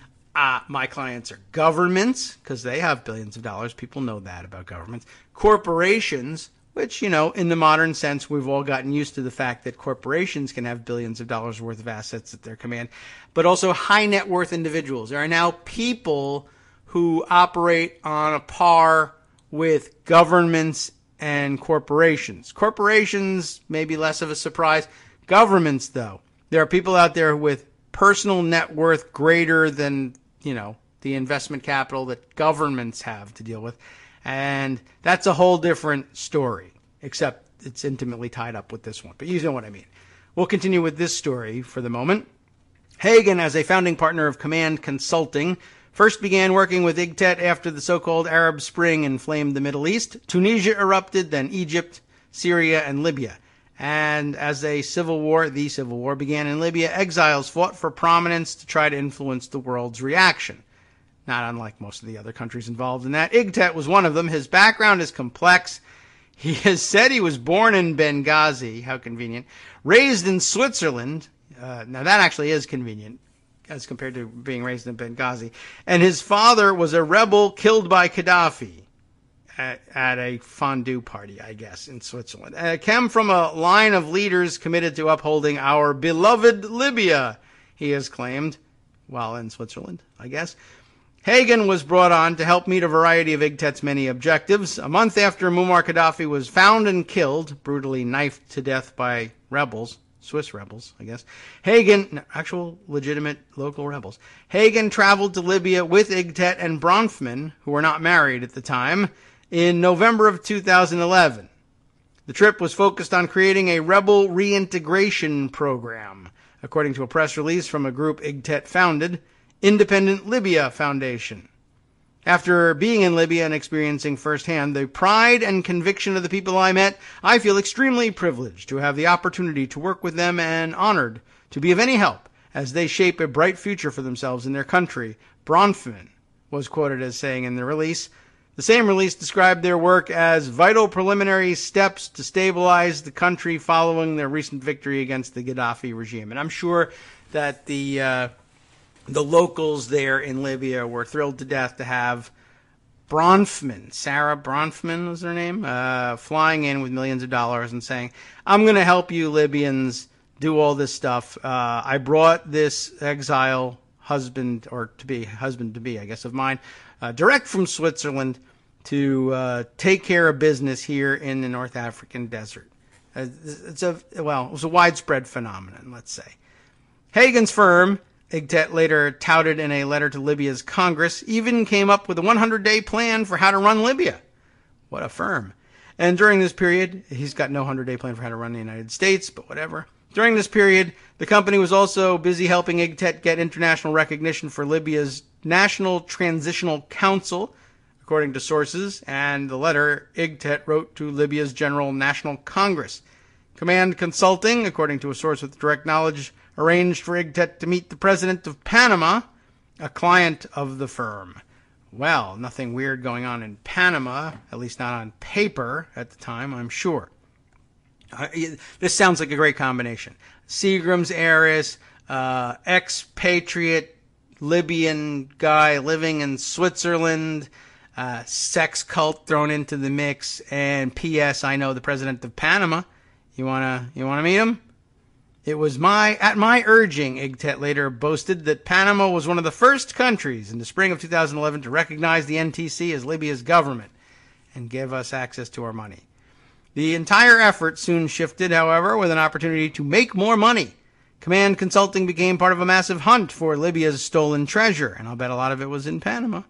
my clients are governments, because they have billions of dollars. People know that about governments. Corporations, which, in the modern sense, we've all gotten used to the fact that corporations can have billions of dollars worth of assets at their command. But also high net worth individuals. There are now people who operate on a par with governments and corporations. Corporations may be less of a surprise. Governments, though, There are people out there with personal net worth greater than, the investment capital that governments have to deal with. And that's a whole different story, except it's intimately tied up with this one. But you know what I mean. We'll continue with this story for the moment. Hagen, as a founding partner of Command Consulting, first began working with IGTET after the so-called Arab Spring inflamed the Middle East. Tunisia erupted, then Egypt, Syria, and Libya. And as the civil war began in Libya, exiles fought for prominence to try to influence the world's reaction. Not unlike most of the other countries involved in that. IGTET was one of them. His background is complex. He has said he was born in Benghazi. How convenient. Raised in Switzerland. Now that actually is convenient as compared to being raised in Benghazi. And his father was a rebel killed by Gaddafi at a fondue party, I guess, in Switzerland. Came from a line of leaders committed to upholding our beloved Libya, he has claimed, while in Switzerland, I guess. Hagen was brought on to help meet a variety of IGTET's many objectives. A month after Muammar Gaddafi was found and killed, brutally knifed to death by rebels, Swiss rebels, I guess, actual legitimate local rebels, Hagen traveled to Libya with IGTET and Bronfman, who were not married at the time, in November of 2011. The trip was focused on creating a rebel reintegration program, according to a press release from a group IGTET founded, Independent Libya Foundation. After being in Libya and experiencing firsthand the pride and conviction of the people I met, I feel extremely privileged to have the opportunity to work with them and honored to be of any help as they shape a bright future for themselves and their country, Bronfman was quoted as saying in the release. The same release described their work as vital preliminary steps to stabilize the country following their recent victory against the Gaddafi regime. And I'm sure that the locals there in Libya were thrilled to death to have Bronfman, Sarah Bronfman was her name, flying in with millions of dollars and saying, I'm going to help you Libyans do all this stuff. I brought this exile husband to be, I guess, of mine, direct from Switzerland to take care of business here in the North African desert. It was a widespread phenomenon, let's say. Hagen's firm, IGTET later touted in a letter to Libya's Congress, even came up with a 100-day plan for how to run Libya. What a firm. And during this period, he's got no 100-day plan for how to run the United States, but whatever. During this period, the company was also busy helping IGTET get international recognition for Libya's National Transitional Council, according to sources, and the letter IGTET wrote to Libya's General National Congress. Command Consulting, according to a source with direct knowledge, arranged for IGTET to meet the president of Panama, a client of the firm. Well, nothing weird going on in Panama, at least not on paper at the time, I'm sure. This sounds like a great combination. Seagram's heiress, expatriate Libyan guy living in Switzerland, sex cult thrown into the mix, and P.S. I know the president of Panama. You wanna meet him? It was at my urging, IGTET later boasted, that Panama was one of the first countries in the spring of 2011 to recognize the NTC as Libya's government and give us access to our money. The entire effort soon shifted, however, with an opportunity to make more money. Command Consulting became part of a massive hunt for Libya's stolen treasure, and I'll bet a lot of it was in Panama,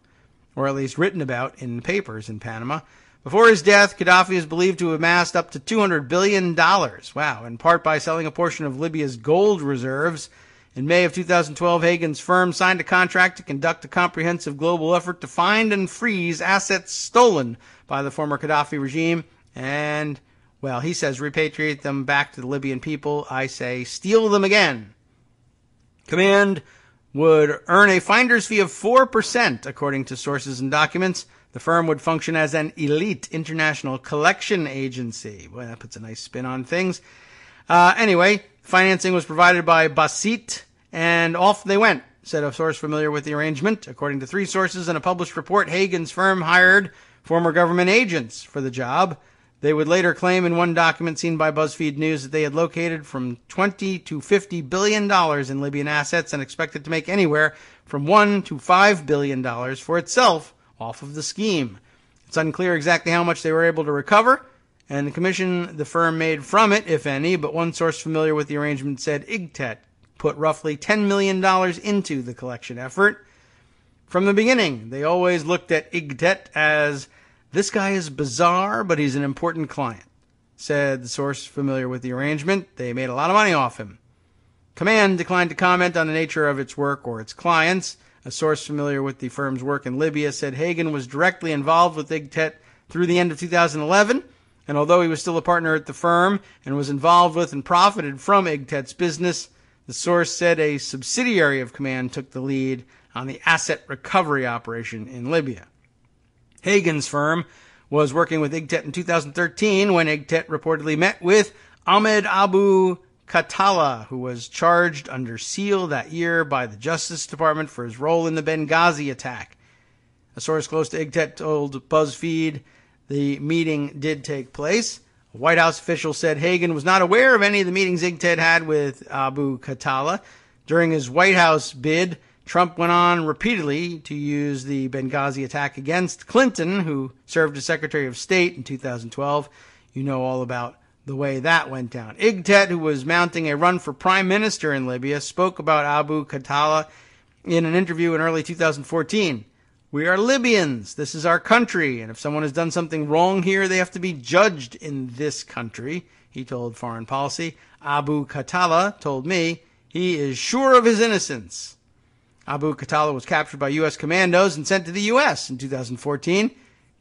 or at least written about in the papers in Panama. Before his death, Gaddafi is believed to have amassed up to $200 billion. Wow, in part by selling a portion of Libya's gold reserves. In May of 2012, Hagen's firm signed a contract to conduct a comprehensive global effort to find and freeze assets stolen by the former Gaddafi regime and, well, he says repatriate them back to the Libyan people. I say steal them again. Command would earn a finder's fee of 4%, according to sources and documents. The firm would function as an elite international collection agency. Boy, that puts a nice spin on things. Anyway, financing was provided by Basit, and off they went, said a source familiar with the arrangement. According to three sources and a published report, Hagen's firm hired former government agents for the job. They would later claim in one document seen by BuzzFeed News that they had located from $20 to $50 billion in Libyan assets and expected to make anywhere from $1 to $5 billion for itself off of the scheme. It's unclear exactly how much they were able to recover and the commission the firm made from it, if any, but one source familiar with the arrangement said IGTET put roughly $10 million into the collection effort. From the beginning, they always looked at Igtet as, this guy is bizarre, but he's an important client, said the source familiar with the arrangement. They made a lot of money off him. Command declined to comment on the nature of its work or its clients. A source familiar with the firm's work in Libya said Hagen was directly involved with Igtet through the end of 2011, and although he was still a partner at the firm and was involved with and profited from Igtet's business, the source said a subsidiary of Command took the lead on the asset recovery operation in Libya. Hagen's firm was working with Igtet in 2013 when Igtet reportedly met with Ahmed Abu Khattala, who was charged under seal that year by the Justice Department for his role in the Benghazi attack. A source close to Igtet told BuzzFeed the meeting did take place. A White House official said Hagen was not aware of any of the meetings Igtet had with Abu Khattala. During his White House bid, Trump went on repeatedly to use the Benghazi attack against Clinton, who served as Secretary of State in 2012. You know all about the way that went down. Igtet, who was mounting a run for prime minister in Libya, spoke about Abu Khattala in an interview in early 2014. We are Libyans. This is our country. And if someone has done something wrong here, they have to be judged in this country, he told Foreign Policy. Abu Khattala told me he is sure of his innocence. Abu Khattala was captured by U.S. commandos and sent to the U.S. in 2014.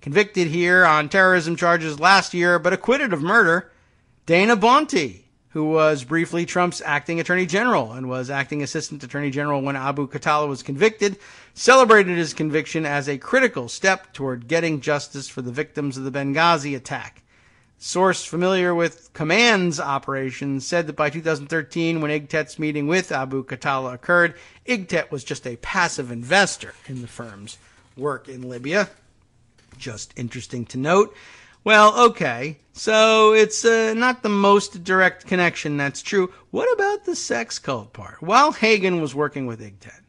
Convicted here on terrorism charges last year, but acquitted of murder. Dana Bounty, who was briefly Trump's acting attorney general and was acting assistant attorney general when Abu Khattala was convicted, celebrated his conviction as a critical step toward getting justice for the victims of the Benghazi attack. Source familiar with Command's operations said that by 2013, when Igtet's meeting with Abu Khattala occurred, Igtet was just a passive investor in the firm's work in Libya. Just interesting to note. Well, okay, so it's not the most direct connection, that's true. What about the sex cult part? While Hagen was working with Igtet,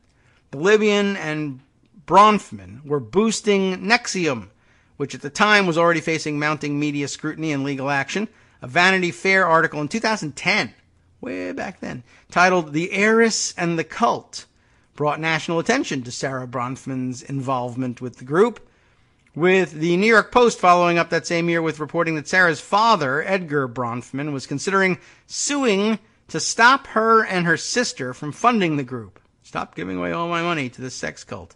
the Libyan and Bronfman were boosting Nexium, which at the time was already facing mounting media scrutiny and legal action. A Vanity Fair article in 2010, way back then, titled The Heiress and the Cult, brought national attention to Sarah Bronfman's involvement with the group, with the New York Post following up that same year with reporting that Sarah's father, Edgar Bronfman, was considering suing to stop her and her sister from funding the group. Stop giving away all my money to the sex cult.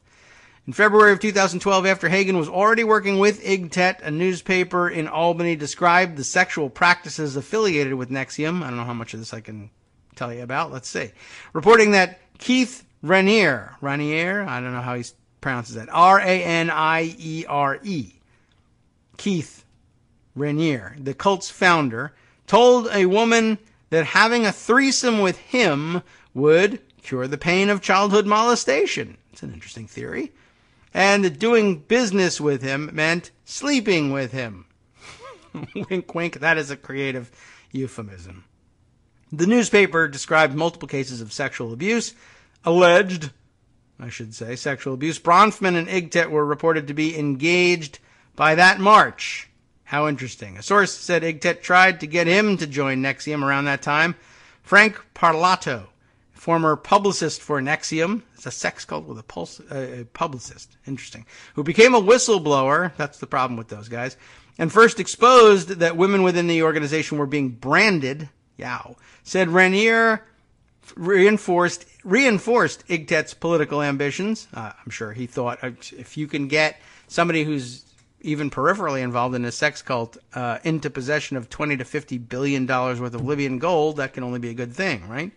In February of 2012, after Hagen was already working with Igtet, a newspaper in Albany described the sexual practices affiliated with Nexium. I don't know how much of this I can tell you about. Let's see. Reporting that Keith Raniere, I don't know how he pronounces that, Raniere, Keith Raniere, the cult's founder, told a woman that having a threesome with him would cure the pain of childhood molestation. It's an interesting theory. And that doing business with him meant sleeping with him. Wink, wink, that is a creative euphemism. The newspaper described multiple cases of sexual abuse, alleged, sexual abuse. Bronfman and Igtet were reported to be engaged by that March. How interesting. A source said Igtet tried to get him to join Nexium around that time. Frank Parlato, former publicist for Nexium, it's a sex cult with a publicist, interesting, who became a whistleblower, that's the problem with those guys, and first exposed that women within the organization were being branded, said Raniere reinforced Igtet's political ambitions. I'm sure he thought, if you can get somebody who's even peripherally involved in a sex cult into possession of $20 to $50 billion worth of Libyan gold, that can only be a good thing, right?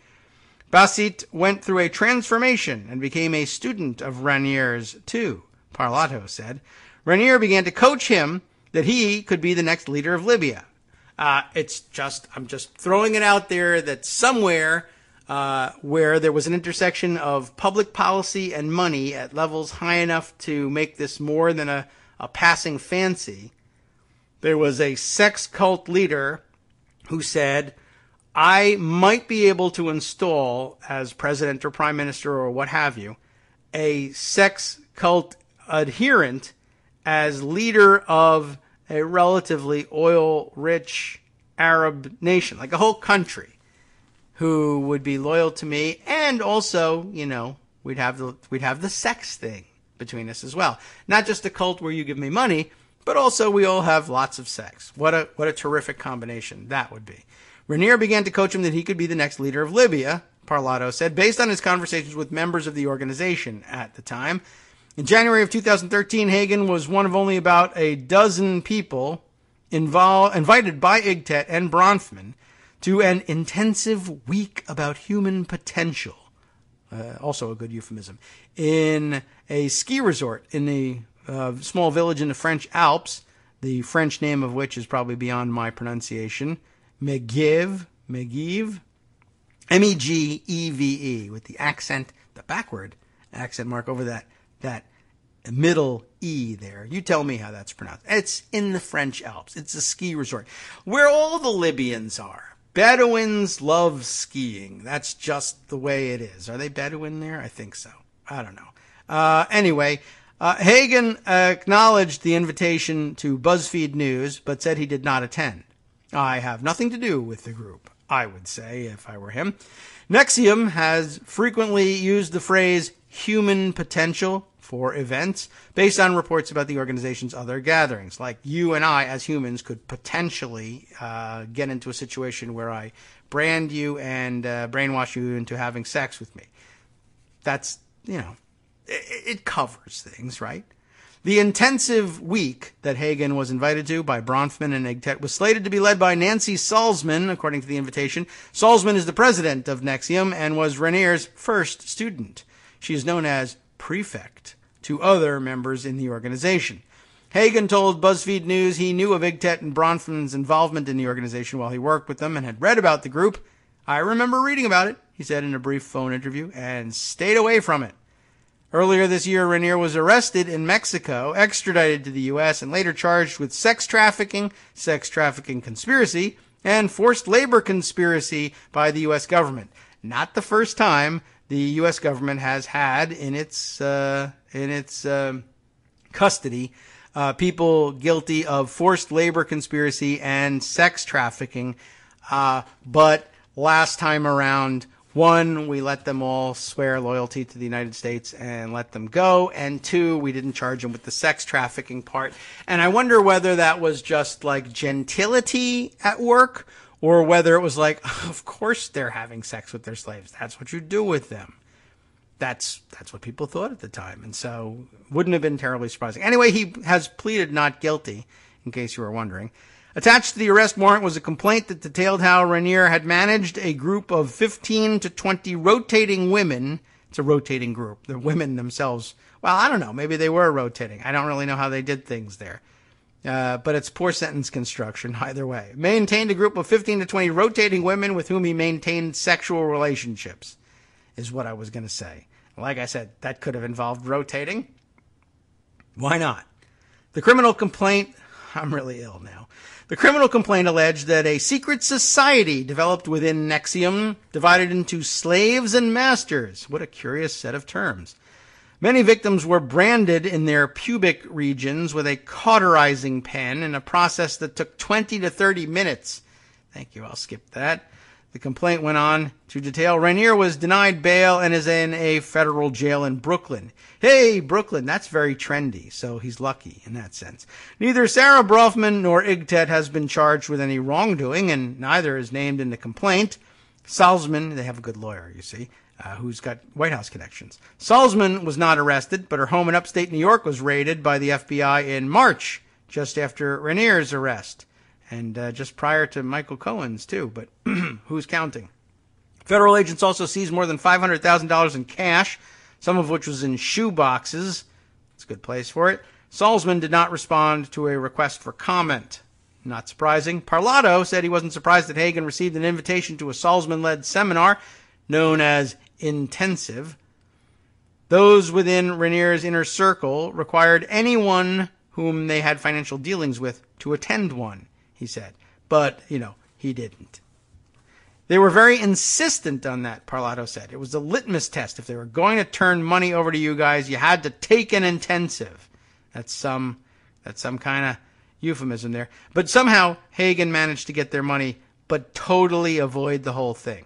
Basit went through a transformation and became a student of Raniere's too, Parlato said. Raniere began to coach him that he could be the next leader of Libya. I'm just throwing it out there that somewhere where there was an intersection of public policy and money at levels high enough to make this more than a passing fancy, there was a sex cult leader who said, I might be able to install, as president or prime minister or what have you, a sex cult adherent as leader of a relatively oil-rich Arab nation, like a whole country. who would be loyal to me, and also, we'd have the sex thing between us as well. Not just a cult where you give me money, but also we all have lots of sex. What a terrific combination that would be. Rainier began to coach him that he could be the next leader of Libya, Parlato said, based on his conversations with members of the organization at the time. In January of 2013, Hagen was one of only about a dozen people invited by Igtet and Bronfman to an intensive week about human potential, also a good euphemism, in a ski resort in the small village in the French Alps, the French name of which is probably beyond my pronunciation, Megève, M-E-G-E-V-E, with the accent, the backward accent mark over that middle E there. You tell me how that's pronounced. It's in the French Alps. It's a ski resort where all the Libyans are. Bedouins love skiing. That's just the way it is. Are they Bedouin there? I think so. I don't know. Anyway, Hagen acknowledged the invitation to BuzzFeed News, but said he did not attend. I have nothing to do with the group, I would say, if I were him. NXIVM has frequently used the phrase human potential for events based on reports about the organization's other gatherings. Like you and I, as humans, could potentially get into a situation where I brand you and brainwash you into having sex with me. That's, it covers things, right? The intensive week that Hagen was invited to by Bronfman and Igtet was slated to be led by Nancy Salzman, according to the invitation. Salzman is the president of NXIVM and was Rainier's first student. She is known as prefect to other members in the organization. Hagen told BuzzFeed News he knew of Igtet and Bronfman's involvement in the organization while he worked with them and had read about the group. I remember reading about it, he said in a brief phone interview, and stayed away from it. Earlier this year, Rainier was arrested in Mexico, extradited to the U.S., and later charged with sex trafficking conspiracy, and forced labor conspiracy by the U.S. government. Not the first time the U.S. government has had in its custody people guilty of forced labor conspiracy and sex trafficking. But last time around, one, we let them all swear loyalty to the United States and let them go. And two, we didn't charge them with the sex trafficking part. And I wonder whether that was just like gentility at work or whether it was like, of course they're having sex with their slaves. That's what you do with them. That's what people thought at the time. And so wouldn't have been terribly surprising. Anyway, he has pleaded not guilty, in case you were wondering. Attached to the arrest warrant was a complaint that detailed how Rainier had managed a group of 15 to 20 rotating women. It's a rotating group. The women themselves, well, I don't know. Maybe they were rotating. I don't really know how they did things there. But it's poor sentence construction either way. Maintained a group of 15 to 20 rotating women with whom he maintained sexual relationships, is what I was going to say. Like I said, that could have involved rotating. Why not? The criminal complaint, I'm really ill now. The criminal complaint alleged that a secret society developed within NXIVM divided into slaves and masters. What a curious set of terms. Many victims were branded in their pubic regions with a cauterizing pen in a process that took 20 to 30 minutes. Thank you, I'll skip that. The complaint went on to detail Rainier was denied bail and is in a federal jail in Brooklyn. Hey, Brooklyn, that's very trendy, so he's lucky in that sense. Neither Sarah Bronfman nor Igtet has been charged with any wrongdoing, and neither is named in the complaint. Salzman, they have a good lawyer, you see, who's got White House connections. Salzman was not arrested, but her home in upstate New York was raided by the FBI in March, just after Rainier's arrest. And just prior to Michael Cohen's, too, but who's counting? Federal agents also seized more than $500,000 in cash, some of which was in shoe boxes. It's a good place for it. Salzman did not respond to a request for comment. Not surprising. Parlato said he wasn't surprised that Hagen received an invitation to a Salzman-led seminar known as Intensive. Those within Rainier's inner circle required anyone whom they had financial dealings with to attend one, he said. But, he didn't. They were very insistent on that, Parlato said. It was a litmus test. If they were going to turn money over to you guys, you had to take an intensive. That's some kind of euphemism there. But somehow Hagen managed to get their money, but totally avoid the whole thing.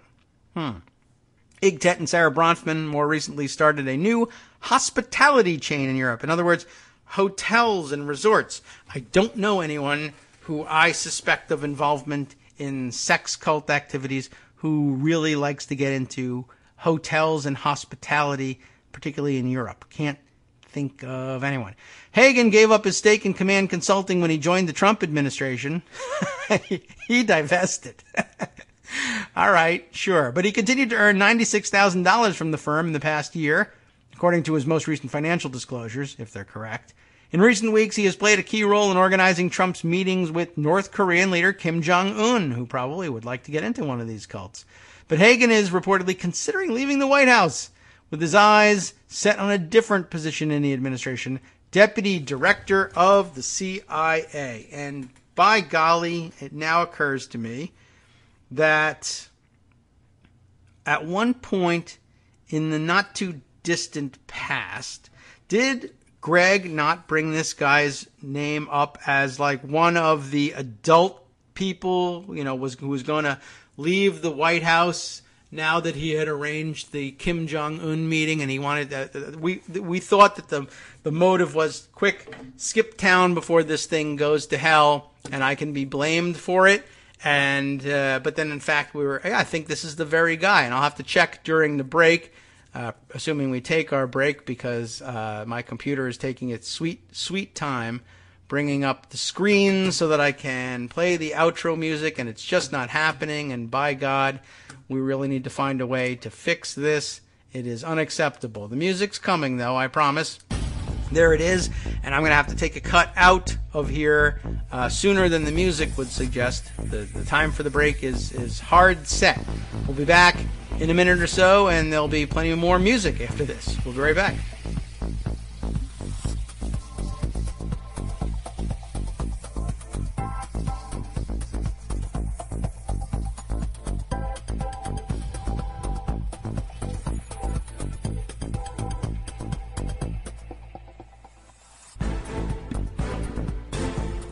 Igtet and Sarah Bronfman more recently started a new hospitality chain in Europe. In other words, hotels and resorts. I don't know anyone who I suspect of involvement in sex cult activities who really likes to get into hotels and hospitality, particularly in Europe. Can't think of anyone. Hagen gave up his stake in Command Consulting when he joined the Trump administration. He divested. All right, sure. But he continued to earn $96,000 from the firm in the past year, according to his most recent financial disclosures, if they're correct. In recent weeks, he has played a key role in organizing Trump's meetings with North Korean leader Kim Jong-un, who probably would like to get into one of these cults. But Hagen is reportedly considering leaving the White House, with his eyes set on a different position in the administration, Deputy Director of the CIA. And by golly, it now occurs to me that at one point in the not too distant past, did Greg not bring this guy's name up as like one of the adult people, who was going to leave the White House now that he had arranged the Kim Jong-un meeting, and he wanted we thought that the motive was quick, skip town before this thing goes to hell, and I can be blamed for it. And but then in fact I think this is the very guy, and I'll have to check during the break, assuming we take our break, because my computer is taking its sweet time bringing up the screen so that I can play the outro music, and it's just not happening. And by God, we really need to find a way to fix this. It is unacceptable. The music's coming, though, I promise. There it is, and I'm going to have to take a cut out of here sooner than the music would suggest. The time for the break is hard set. We'll be back in a minute or so, and there'll be plenty of more music after this. We'll be right back.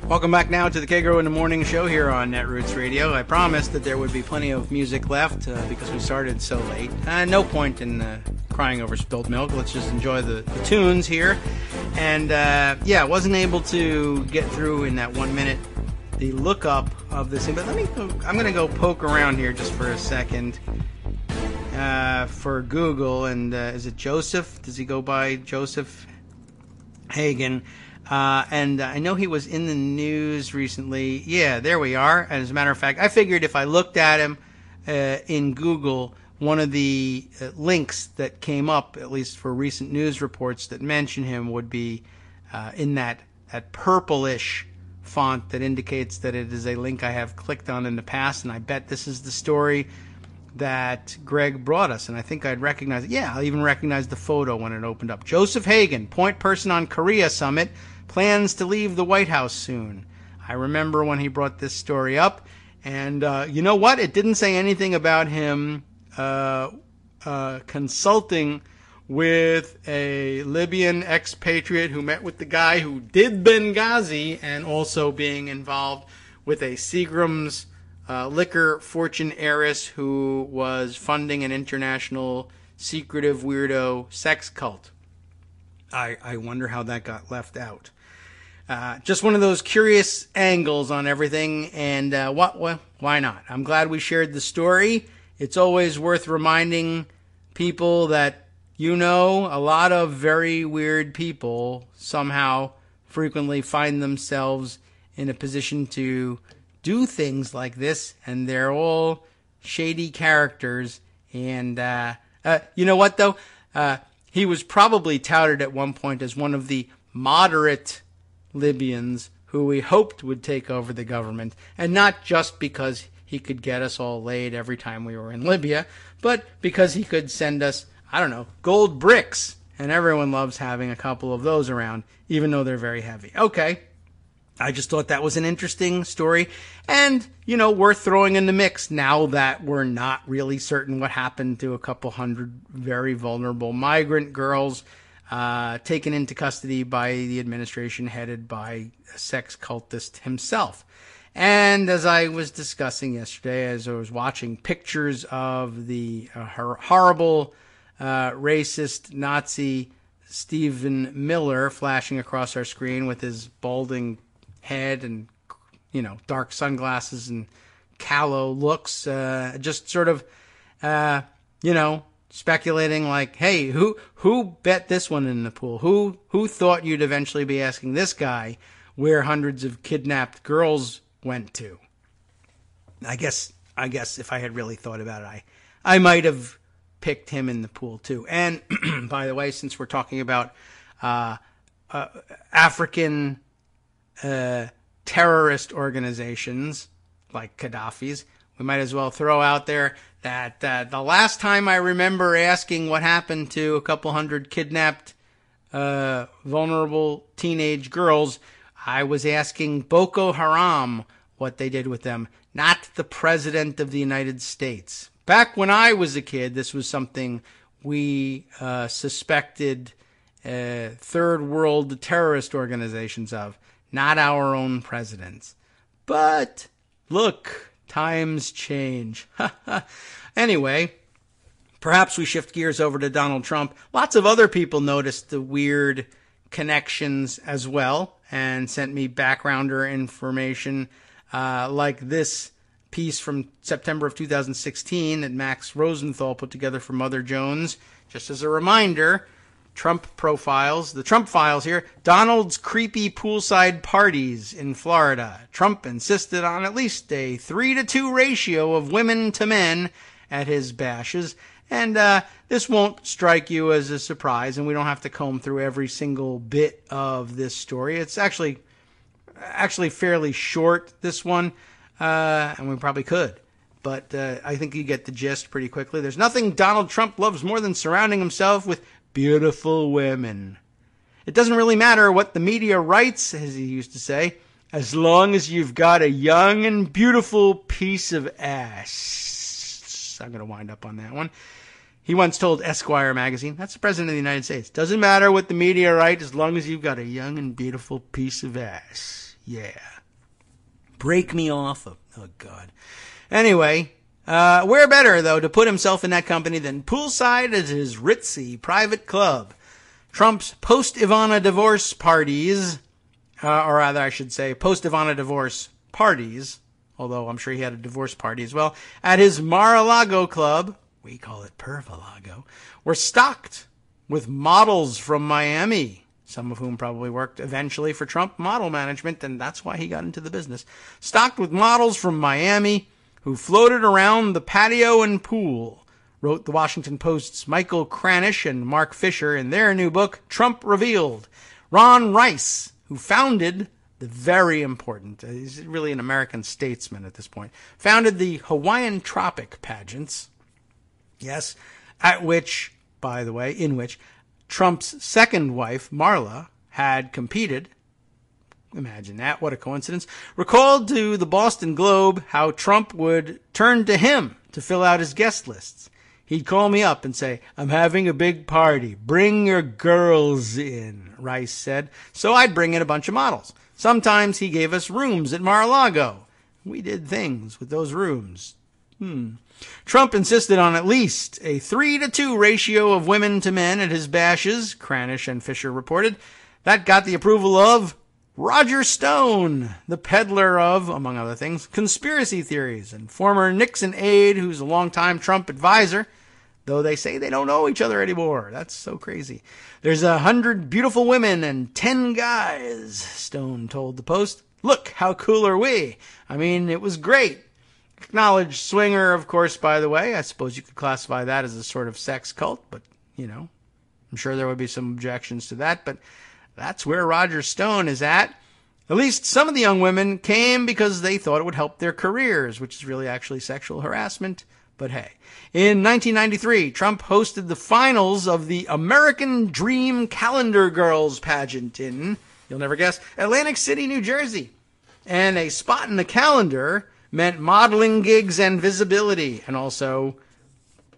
Welcome back now to the Kagro in the Morning show here on Netroots Radio. I promised that there would be plenty of music left because we started so late. No point in crying over spilled milk. Let's just enjoy the tunes here. And wasn't able to get through in that 1 minute the lookup of this thing. But I'm going to go poke around here just for a second for Google. And is it Joseph? Does he go by Joseph Hagen? And I know he was in the news recently. Yeah, there we are. And as a matter of fact, I figured if I looked at him in Google, one of the links that came up, at least for recent news reports that mention him, would be in that purplish font that indicates that it is a link I have clicked on in the past. And I bet this is the story that Greg brought us, and I think I'd recognize it. Yeah, I'll even recognize the photo when it opened up. Joseph Hagen, point person on Korea summit, plans to leave the White House soon. I remember when he brought this story up, and you know what? It didn't say anything about him consulting with a Libyan expatriate who met with the guy who did Benghazi, and also being involved with a Seagram's liquor fortune heiress who was funding an international secretive weirdo sex cult. I wonder how that got left out. Just one of those curious angles on everything, and why not? I'm glad we shared the story. It's always worth reminding people that, a lot of very weird people somehow frequently find themselves in a position to do things like this, and they're all shady characters. And you know what, though? He was probably touted at one point as one of the moderate Libyans who we hoped would take over the government, and not just because he could get us all laid every time we were in Libya, but because he could send us, gold bricks, and everyone loves having a couple of those around, even though they're very heavy. Okay. I just thought that was an interesting story and, worth throwing in the mix now that we're not really certain what happened to a couple hundred very vulnerable migrant girls taken into custody by the administration headed by a sex cultist himself. And as I was discussing yesterday, as I was watching pictures of the horrible, racist Nazi Stephen Miller flashing across our screen with his balding head and, dark sunglasses and callow looks, just sort of, speculating like, hey, who bet this one in the pool? Who thought you'd eventually be asking this guy where hundreds of kidnapped girls went to? I guess if I had really thought about it, I might have picked him in the pool too. And by the way, since we're talking about African terrorist organizations like Gaddafi's, we might as well throw out there that the last time I remember asking what happened to a couple hundred kidnapped vulnerable teenage girls, I was asking Boko Haram what they did with them, not the President of the United States. Back when I was a kid, this was something we suspected third world terrorist organizations of, not our own presidents. But look, times change. Anyway, perhaps we shift gears over to Donald Trump. Lots of other people noticed the weird connections as well and sent me backgrounder information like this piece from September of 2016 that Max Rosenthal put together for Mother Jones. Just as a reminder, Trump profiles, the Trump files here, Donald's creepy poolside parties in Florida. Trump insisted on at least a 3-to-2 ratio of women to men at his bashes. And this won't strike you as a surprise, and we don't have to comb through every single bit of this story. It's actually fairly short, this one, and we probably could. But I think you get the gist pretty quickly. There's nothing Donald Trump loves more than surrounding himself with beautiful women. It doesn't really matter what the media writes, as he used to say, as long as you've got a young and beautiful piece of ass. I'm going to wind up on that one. He once told Esquire magazine, that's the President of the United States, doesn't matter what the media write as long as you've got a young and beautiful piece of ass. Yeah. Break me off. Oh, God. Anyway, where better, though, to put himself in that company than poolside at his ritzy private club. Trump's post-Ivana divorce parties, or rather I should say post-Ivana divorce parties, although I'm sure he had a divorce party as well, at his Mar-a-Lago club, we call it Perv-a-Lago, were stocked with models from Miami, some of whom probably worked eventually for Trump model management, and that's why he got into the business. Stocked with models from Miami who floated around the patio and pool, wrote the Washington Post's Michael Kranish and Mark Fisher in their new book, Trump Revealed. Ron Rice, who founded the very important, he's really an American statesman at this point, founded the Hawaiian Tropic pageants, yes, in which Trump's second wife, Marla, had competed. Imagine that, what a coincidence. Recalled to the Boston Globe how Trump would turn to him to fill out his guest lists. He'd call me up and say, I'm having a big party. Bring your girls in, Rice said. So I'd bring in a bunch of models. Sometimes he gave us rooms at Mar-a-Lago. We did things with those rooms. Trump insisted on at least a 3-to-2 ratio of women to men at his bashes, Kranish and Fisher reported. That got the approval of Roger Stone, the peddler of, among other things, conspiracy theories, and former Nixon aide who's a longtime Trump advisor, though they say they don't know each other anymore. That's so crazy. There's 100 beautiful women and 10 guys, Stone told the Post. Look, how cool are we? I mean, it was great. Acknowledged swinger, of course, by the way. I suppose you could classify that as a sort of sex cult, but, I'm sure there would be some objections to that, but that's where Roger Stone is at. At least some of the young women came because they thought it would help their careers, which is really actually sexual harassment. But hey, in 1993, Trump hosted the finals of the American Dream Calendar Girls pageant in, you'll never guess, Atlantic City, New Jersey. And a spot in the calendar meant modeling gigs and visibility, and also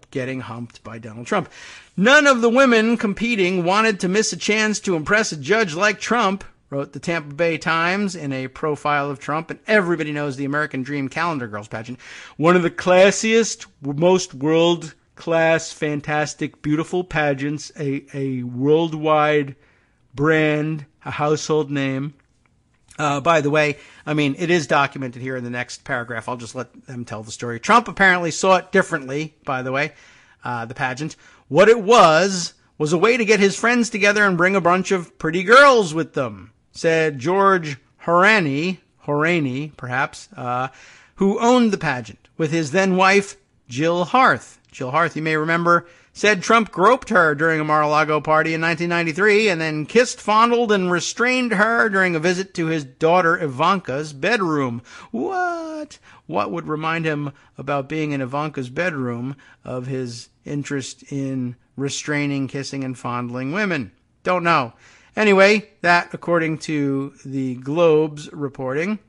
getting humped by Donald Trump. None of the women competing wanted to miss a chance to impress a judge like Trump, wrote the Tampa Bay Times in a profile of Trump, and everybody knows the American Dream Calendar Girls pageant. One of the classiest, most world-class, fantastic, beautiful pageants, a worldwide brand, a household name. By the way, I mean, it is documented here in the next paragraph. I'll just let them tell the story. Trump apparently saw it differently, by the way, the pageant. What it was a way to get his friends together and bring a bunch of pretty girls with them, said George Horany, perhaps, who owned the pageant with his then wife, Jill Harth. Jill Harth, you may remember, said Trump groped her during a Mar-a-Lago party in 1993 and then kissed, fondled, and restrained her during a visit to his daughter Ivanka's bedroom. What? What would remind him about being in Ivanka's bedroom of his interest in restraining, kissing, and fondling women? Don't know. Anyway, that, according to the Globe's reporting,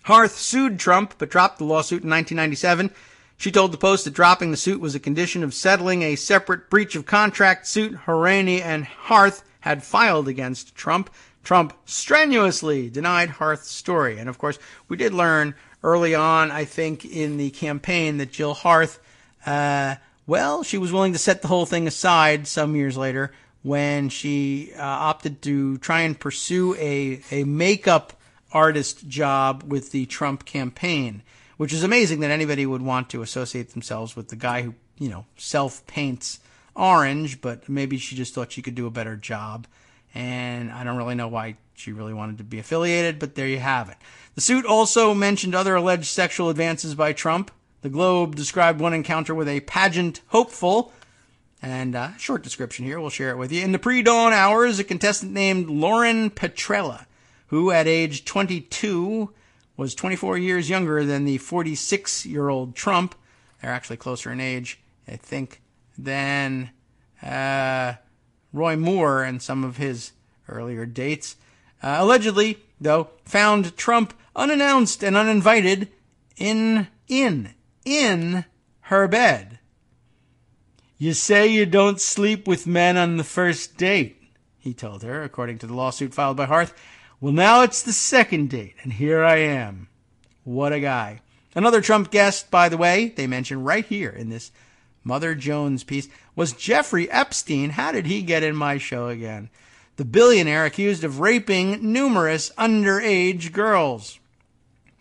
Harth sued Trump but dropped the lawsuit in 1997. She told the Post that dropping the suit was a condition of settling a separate breach of contract suit Horany and Harth had filed against Trump. Trump strenuously denied Harth's story. And, of course, we did learn early on, I think, in the campaign that Jill Harth, she was willing to set the whole thing aside some years later when she opted to try and pursue a makeup artist job with the Trump campaign, which is amazing that anybody would want to associate themselves with the guy who, self-paints orange, but maybe she just thought she could do a better job. And I don't really know why she really wanted to be affiliated, but there you have it. The suit also mentioned other alleged sexual advances by Trump. The Globe described one encounter with a pageant hopeful. And a short description here, we'll share it with you. In the pre-dawn hours, a contestant named Lauren Petrella, who at age 22 was 24 years younger than the 46-year-old Trump. They're actually closer in age, I think, than Roy Moore and some of his earlier dates. Allegedly, though, found Trump unannounced and uninvited in her bed. You say you don't sleep with men on the first date, he told her, according to the lawsuit filed by Harth. Well, now it's the second date, and here I am. What a guy. Another Trump guest, by the way, they mention right here in this Mother Jones piece, was Jeffrey Epstein. How did he get in my show again? The billionaire accused of raping numerous underage girls.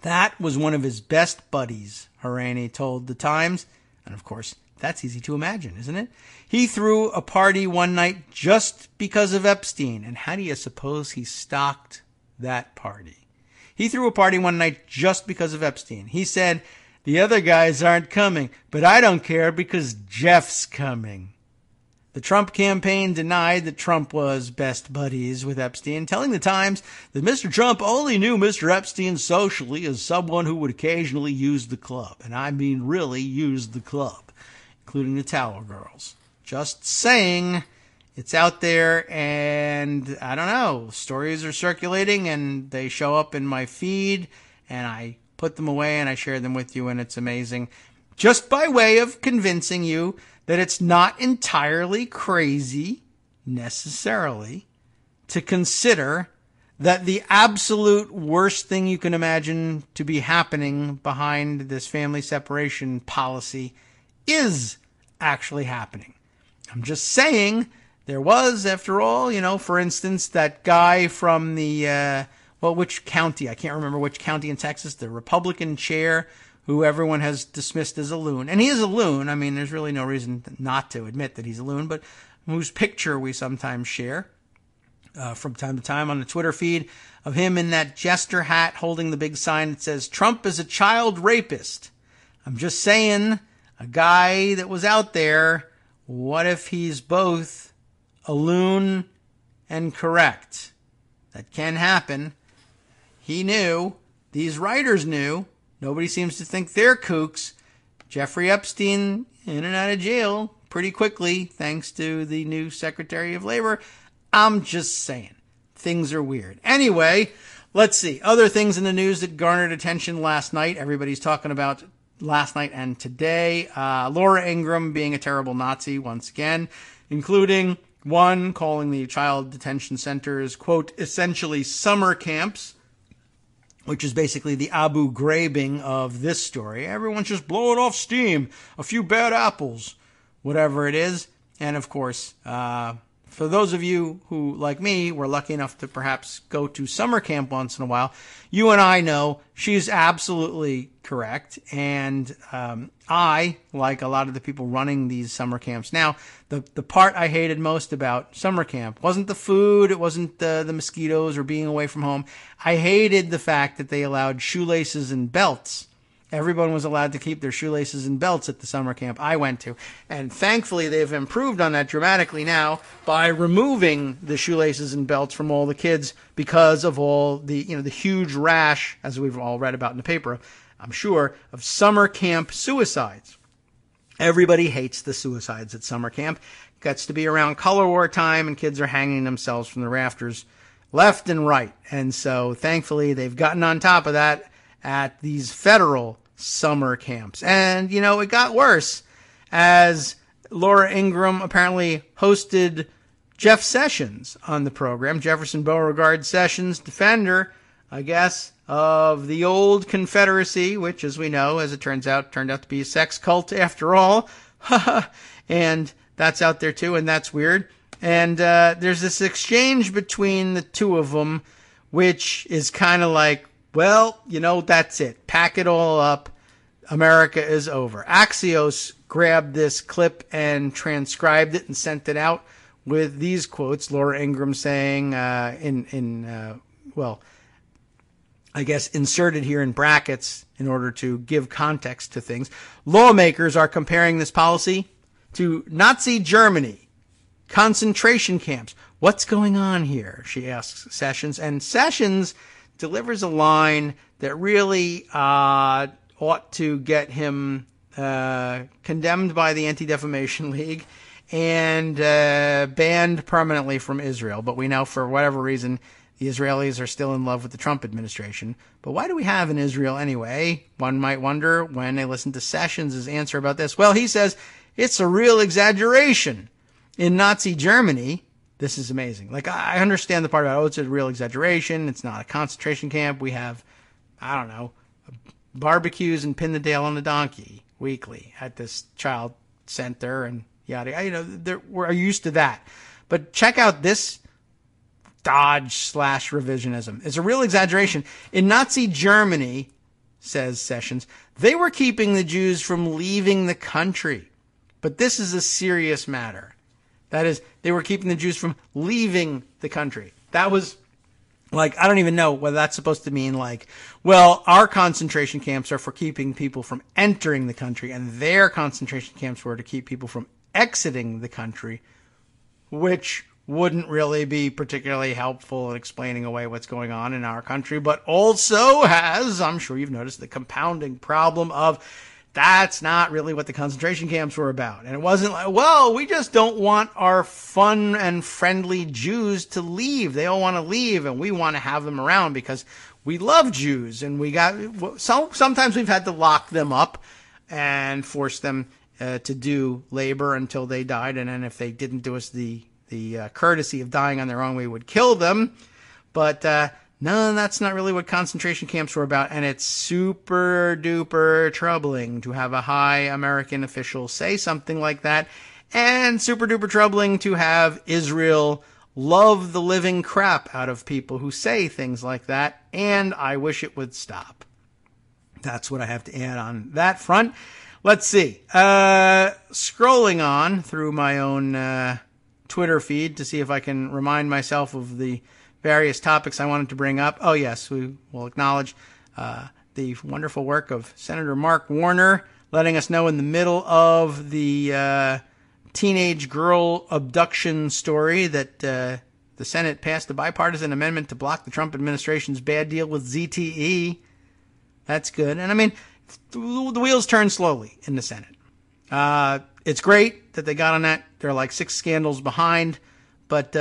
That was one of his best buddies, Horany told the Times. And of course, that's easy to imagine, isn't it? He threw a party one night just because of Epstein. And how do you suppose he stocked that party? He threw a party one night just because of Epstein. He said, the other guys aren't coming, but I don't care because Jeff's coming. The Trump campaign denied that Trump was best buddies with Epstein, telling the Times that Mr. Trump only knew Mr. Epstein socially as someone who would occasionally use the club. And I mean really use the club, including the towel girls. Just saying. It's out there, and I don't know, stories are circulating, and they show up in my feed, and I put them away, and I share them with you, and it's amazing. Just by way of convincing you that it's not entirely crazy, necessarily, to consider that the absolute worst thing you can imagine to be happening behind this family separation policy is actually happening. I'm just saying there was, after all, for instance, that guy from the, which county? I can't remember which county in Texas, the Republican chair who everyone has dismissed as a loon. And he is a loon. I mean, there's really no reason not to admit that he's a loon, but whose picture we sometimes share from time to time on the Twitter feed of him in that jester hat holding the big sign that says, Trump is a child rapist. I'm just saying, a guy that was out there, what if he's both a loon and correct? That can happen. He knew. These writers knew. Nobody seems to think they're kooks. Jeffrey Epstein in and out of jail pretty quickly, thanks to the new Secretary of Labor. I'm just saying. Things are weird. Anyway, let's see. Other things in the news that garnered attention last night. Everybody's talking about last night and today. Laura Ingraham being a terrible Nazi once again, including One calling the child detention centers, quote, essentially summer camps, which is basically the Abu Ghraibing of this story. Everyone's just blowing off steam, a few bad apples, whatever it is. And of course, for those of you who, like me, were lucky enough to perhaps go to summer camp once in a while, you and I know she's absolutely correct. And I, like a lot of the people running these summer camps now, the part I hated most about summer camp wasn't the food, it wasn't the mosquitoes or being away from home. I hated the fact that they allowed shoelaces and belts. Everyone was allowed to keep their shoelaces and belts at the summer camp I went to. And thankfully, they've improved on that dramatically now by removing the shoelaces and belts from all the kids because of all the huge rash, as we've all read about in the paper, I'm sure, of summer camp suicides. Everybody hates the suicides at summer camp. It gets to be around color war time, and kids are hanging themselves from the rafters left and right. And so, thankfully, they've gotten on top of that at these federal summer camps. And, it got worse as Laura Ingraham apparently hosted Jeff Sessions on the program. Jefferson Beauregard Sessions, defender, I guess, of the old Confederacy, which, as we know, as it turned out to be a sex cult after all. And that's out there too, and that's weird. And there's this exchange between the two of them, which is kind of like, well, that's it. Pack it all up. America is over. Axios grabbed this clip and transcribed it and sent it out with these quotes. Laura Ingraham saying, I guess inserted here in brackets in order to give context to things. Lawmakers are comparing this policy to Nazi Germany, concentration camps. What's going on here? She asks Sessions. And Sessions delivers a line that really ought to get him condemned by the Anti-Defamation League and banned permanently from Israel. But we know for whatever reason the Israelis are still in love with the Trump administration. But why do we have an Israel anyway? One might wonder when they listen to Sessions' answer about this. Well, he says it's a real exaggeration. In Nazi Germany, this is amazing. Like, I understand the part about, it's a real exaggeration. It's not a concentration camp. We have, barbecues and pin the tail on the donkey weekly at this child center and yada yada. We're used to that. But check out this dodge/revisionism. It's a real exaggeration. In Nazi Germany, says Sessions, they were keeping the Jews from leaving the country. But this is a serious matter. That is, they were keeping the Jews from leaving the country. That was, like, I don't even know whether that's supposed to mean, like, well, our concentration camps are for keeping people from entering the country, and their concentration camps were to keep people from exiting the country, which wouldn't really be particularly helpful in explaining away what's going on in our country, but also has, I'm sure you've noticed, the compounding problem of that's not really what the concentration camps were about. And it wasn't like, well, we just don't want our fun and friendly Jews to leave. They all want to leave, and we want to have them around because we love Jews. And sometimes we've had to lock them up and force them to do labor until they died. And then if they didn't do us the courtesy of dying on their own, we would kill them. But no, that's not really what concentration camps were about, and it's super duper troubling to have a high American official say something like that, and super duper troubling to have Israel love the living crap out of people who say things like that, and I wish it would stop. That's what I have to add on that front. Let's see. Scrolling on through my own Twitter feed to see if I can remind myself of the various topics I wanted to bring up. Oh, yes, we will acknowledge the wonderful work of Senator Mark Warner, letting us know in the middle of the teenage girl abduction story that the Senate passed a bipartisan amendment to block the Trump administration's bad deal with ZTE. That's good. And, I mean, the wheels turn slowly in the Senate. It's great that they got on that. They're like 6 scandals behind. But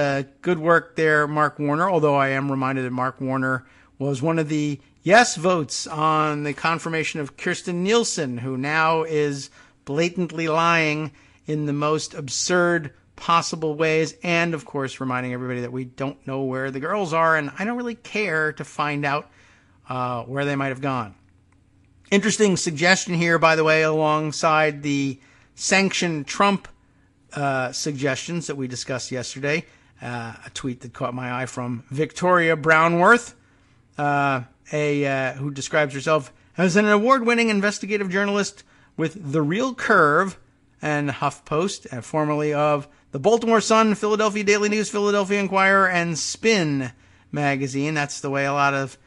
good work there, Mark Warner, although I am reminded that Mark Warner was one of the yes votes on the confirmation of Kirstjen Nielsen, who now is blatantly lying in the most absurd possible ways, and of course reminding everybody that we don't know where the girls are, and I don't really care to find out where they might have gone. Interesting suggestion here, by the way, alongside the sanctioned Trump suggestions that we discussed yesterday. A tweet that caught my eye from Victoria Brownworth, who describes herself as an award-winning investigative journalist with The Real Curve and HuffPost, formerly of the Baltimore Sun, Philadelphia Daily News, Philadelphia Inquirer, and Spin magazine. That's the way a lot of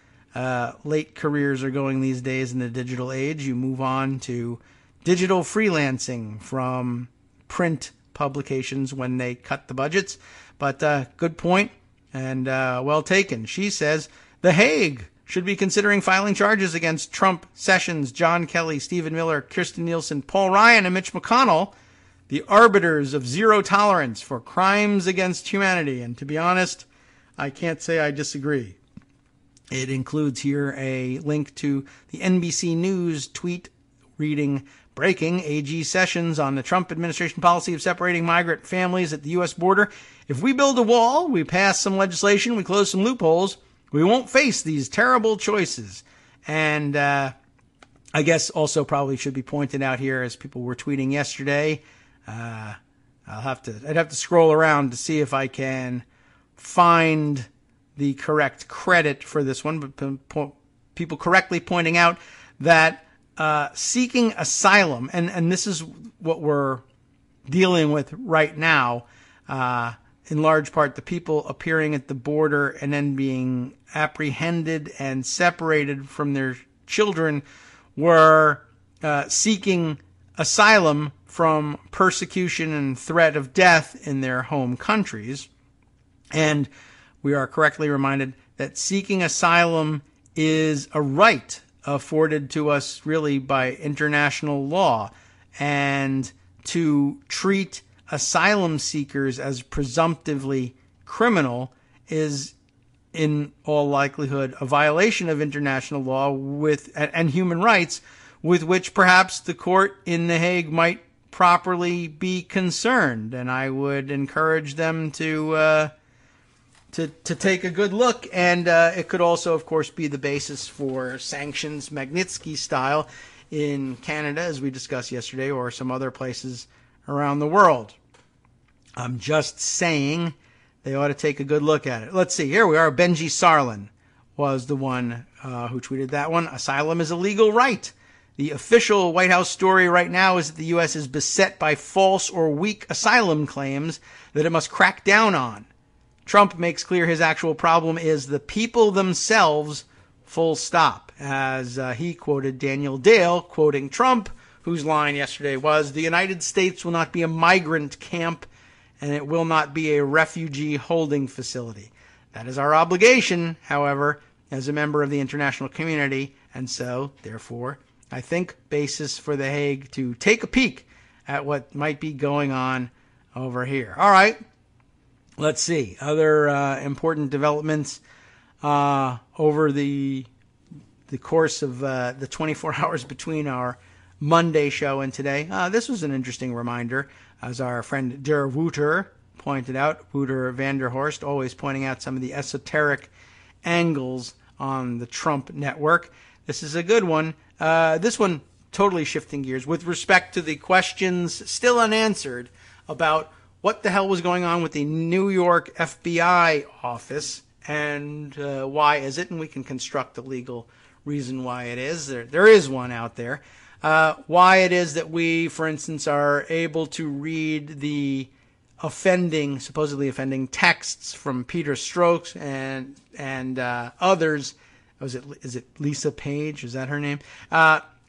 late careers are going these days in the digital age. You move on to digital freelancing from print publications when they cut the budgets. But good point and well taken. She says The Hague should be considering filing charges against Trump, Sessions, John Kelly, Stephen Miller, Kirstjen Nielsen, Paul Ryan, and Mitch McConnell, the arbiters of zero tolerance for crimes against humanity. And to be honest, I can't say I disagree. It includes here a link to the NBC News tweet reading, breaking AG Sessions on the Trump administration policy of separating migrant families at the U.S. border. If we build a wall, we pass some legislation, we close some loopholes, we won't face these terrible choices. And I guess also probably should be pointed out here, as people were tweeting yesterday, I'd have to scroll around to see if I can find the correct credit for this one, but people correctly pointing out that seeking asylum, and this is what we're dealing with right now, in large part the people appearing at the border and then being apprehended and separated from their children were seeking asylum from persecution and threat of death in their home countries. And we are correctly reminded that seeking asylum is a right afforded to us really by international law, and to treat asylum seekers as presumptively criminal is in all likelihood a violation of international law and human rights, with which perhaps the court in The Hague might properly be concerned. And I would encourage them to take a good look, and it could also, of course, be the basis for sanctions, Magnitsky style, in Canada, as we discussed yesterday, or some other places around the world. I'm just saying they ought to take a good look at it. Let's see. Here we are. Benji Sarlin was the one who tweeted that one. Asylum is a legal right. The official White House story right now is that the U.S. is beset by false or weak asylum claims that it must crack down on. Trump makes clear his actual problem is the people themselves, full stop, as he quoted Daniel Dale, quoting Trump, whose line yesterday was, "The United States will not be a migrant camp, and it will not be a refugee holding facility. That is our obligation, however, as a member of the international community, and so, therefore, I think basis for The Hague to take a peek at what might be going on over here." All right. Let's see. Other important developments over the course of the 24 hours between our Monday show and today. This was an interesting reminder, as our friend Der Wouter pointed out, Wouter Vanderhorst, always pointing out some of the esoteric angles on the Trump network. This is a good one. This one totally shifting gears with respect to the questions still unanswered about what the hell was going on with the New York FBI office, and why is it? And we can construct a legal reason why it is. There is one out there. Why it is that we, for instance, are able to read the supposedly offending texts from Peter Strzok and others. Is it Lisa Page? Is that her name?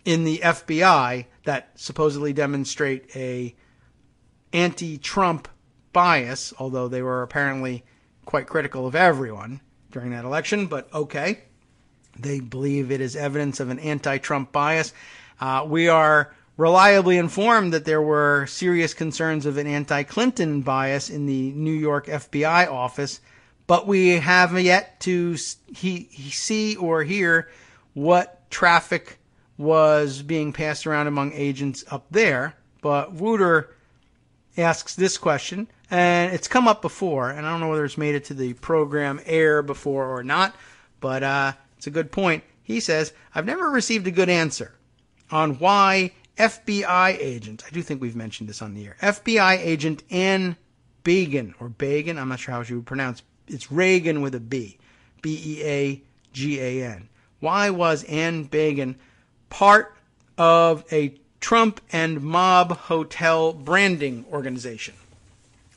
In the FBI that supposedly demonstrate a anti-Trump bias, although they were apparently quite critical of everyone during that election, but okay. They believe it is evidence of an anti-Trump bias. We are reliably informed that there were serious concerns of an anti-Clinton bias in the New York FBI office, but we have yet to see or hear what traffic was being passed around among agents up there. But Wouter asks this question, and it's come up before, and I don't know whether it's made it to the program air before or not, but it's a good point. He says, I've never received a good answer on why FBI agent, I do think we've mentioned this on the air, FBI agent Ann Began, or Began, I'm not sure how she would pronounce, it's Reagan with a B, Beagan. Why was Ann Began part of a Trump and mob hotel branding organization?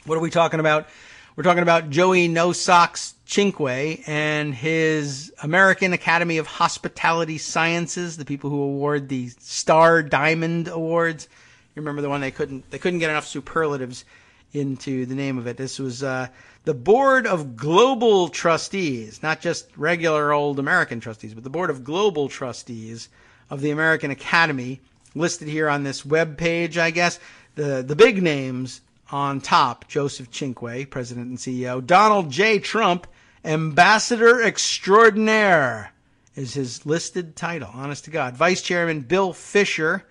What are we talking about? We're talking about Joey No Socks Cinque and his American Academy of Hospitality Sciences, the people who award the Star Diamond Awards. You remember the one they couldn't get enough superlatives into the name of it. This was the Board of Global Trustees, not just regular old American trustees, but the Board of Global Trustees of the American Academy, listed here on this web page, I guess. The big names on top: Joseph Cinque, President and CEO; Donald J. Trump, Ambassador Extraordinaire is his listed title, honest to God. Vice Chairman Bill Fisher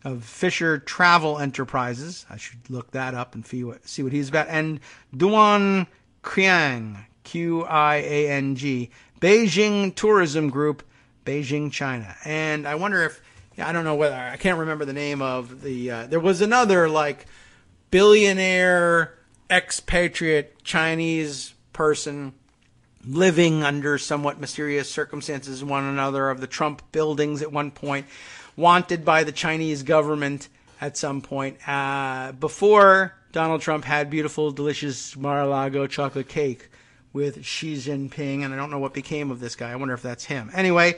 of Fisher Travel Enterprises. I should look that up and see what he's about. And Duan Qiang, Qiang, Beijing Tourism Group, Beijing, China. And I wonder if, I don't know whether, I can't remember the name of the, there was another like billionaire expatriate Chinese person living under somewhat mysterious circumstances in one another of the Trump buildings at one point, wanted by the Chinese government at some point, before Donald Trump had beautiful, delicious Mar-a-Lago chocolate cake with Xi Jinping, and I don't know what became of this guy. I wonder if that's him. Anyway,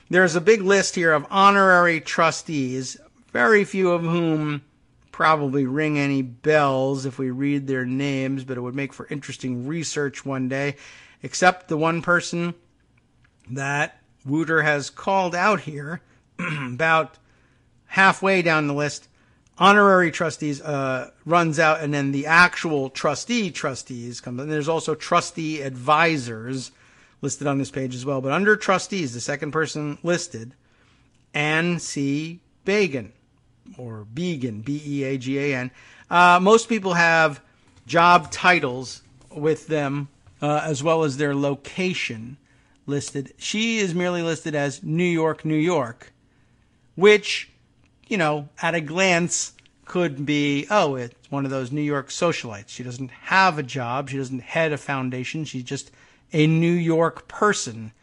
there's a big list here of honorary trustees, very few of whom probably ring any bells if we read their names, but it would make for interesting research one day, except the one person that Wooter has called out here, about halfway down the list. Honorary trustees runs out, and then the actual trustees come. And there's also trustee advisors listed on this page as well. But under trustees, the second person listed, Ann C. Began, or Began, Beagan. Most people have job titles with them, as well as their location listed. She is merely listed as New York, New York, which, you know, at a glance could be, oh, it's one of those New York socialites. She doesn't have a job. She doesn't head a foundation. She's just a New York person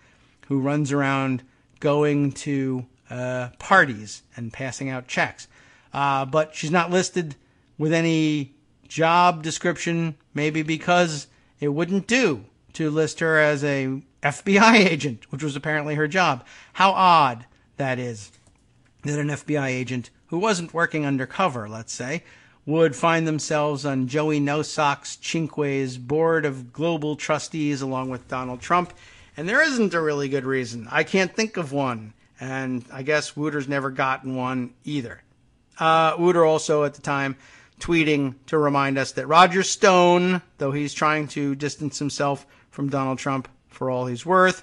who runs around going to parties and passing out checks. But she's not listed with any job description, maybe because it wouldn't do to list her as a FBI agent, which was apparently her job. How odd that is, that an FBI agent who wasn't working undercover, let's say, would find themselves on Joey No Socks Cinque's board of global trustees along with Donald Trump. And there isn't a really good reason. I can't think of one. And I guess Wooter's never gotten one either. Wooter also at the time tweeting to remind us that Roger Stone, though he's trying to distance himself from Donald Trump for all he's worth,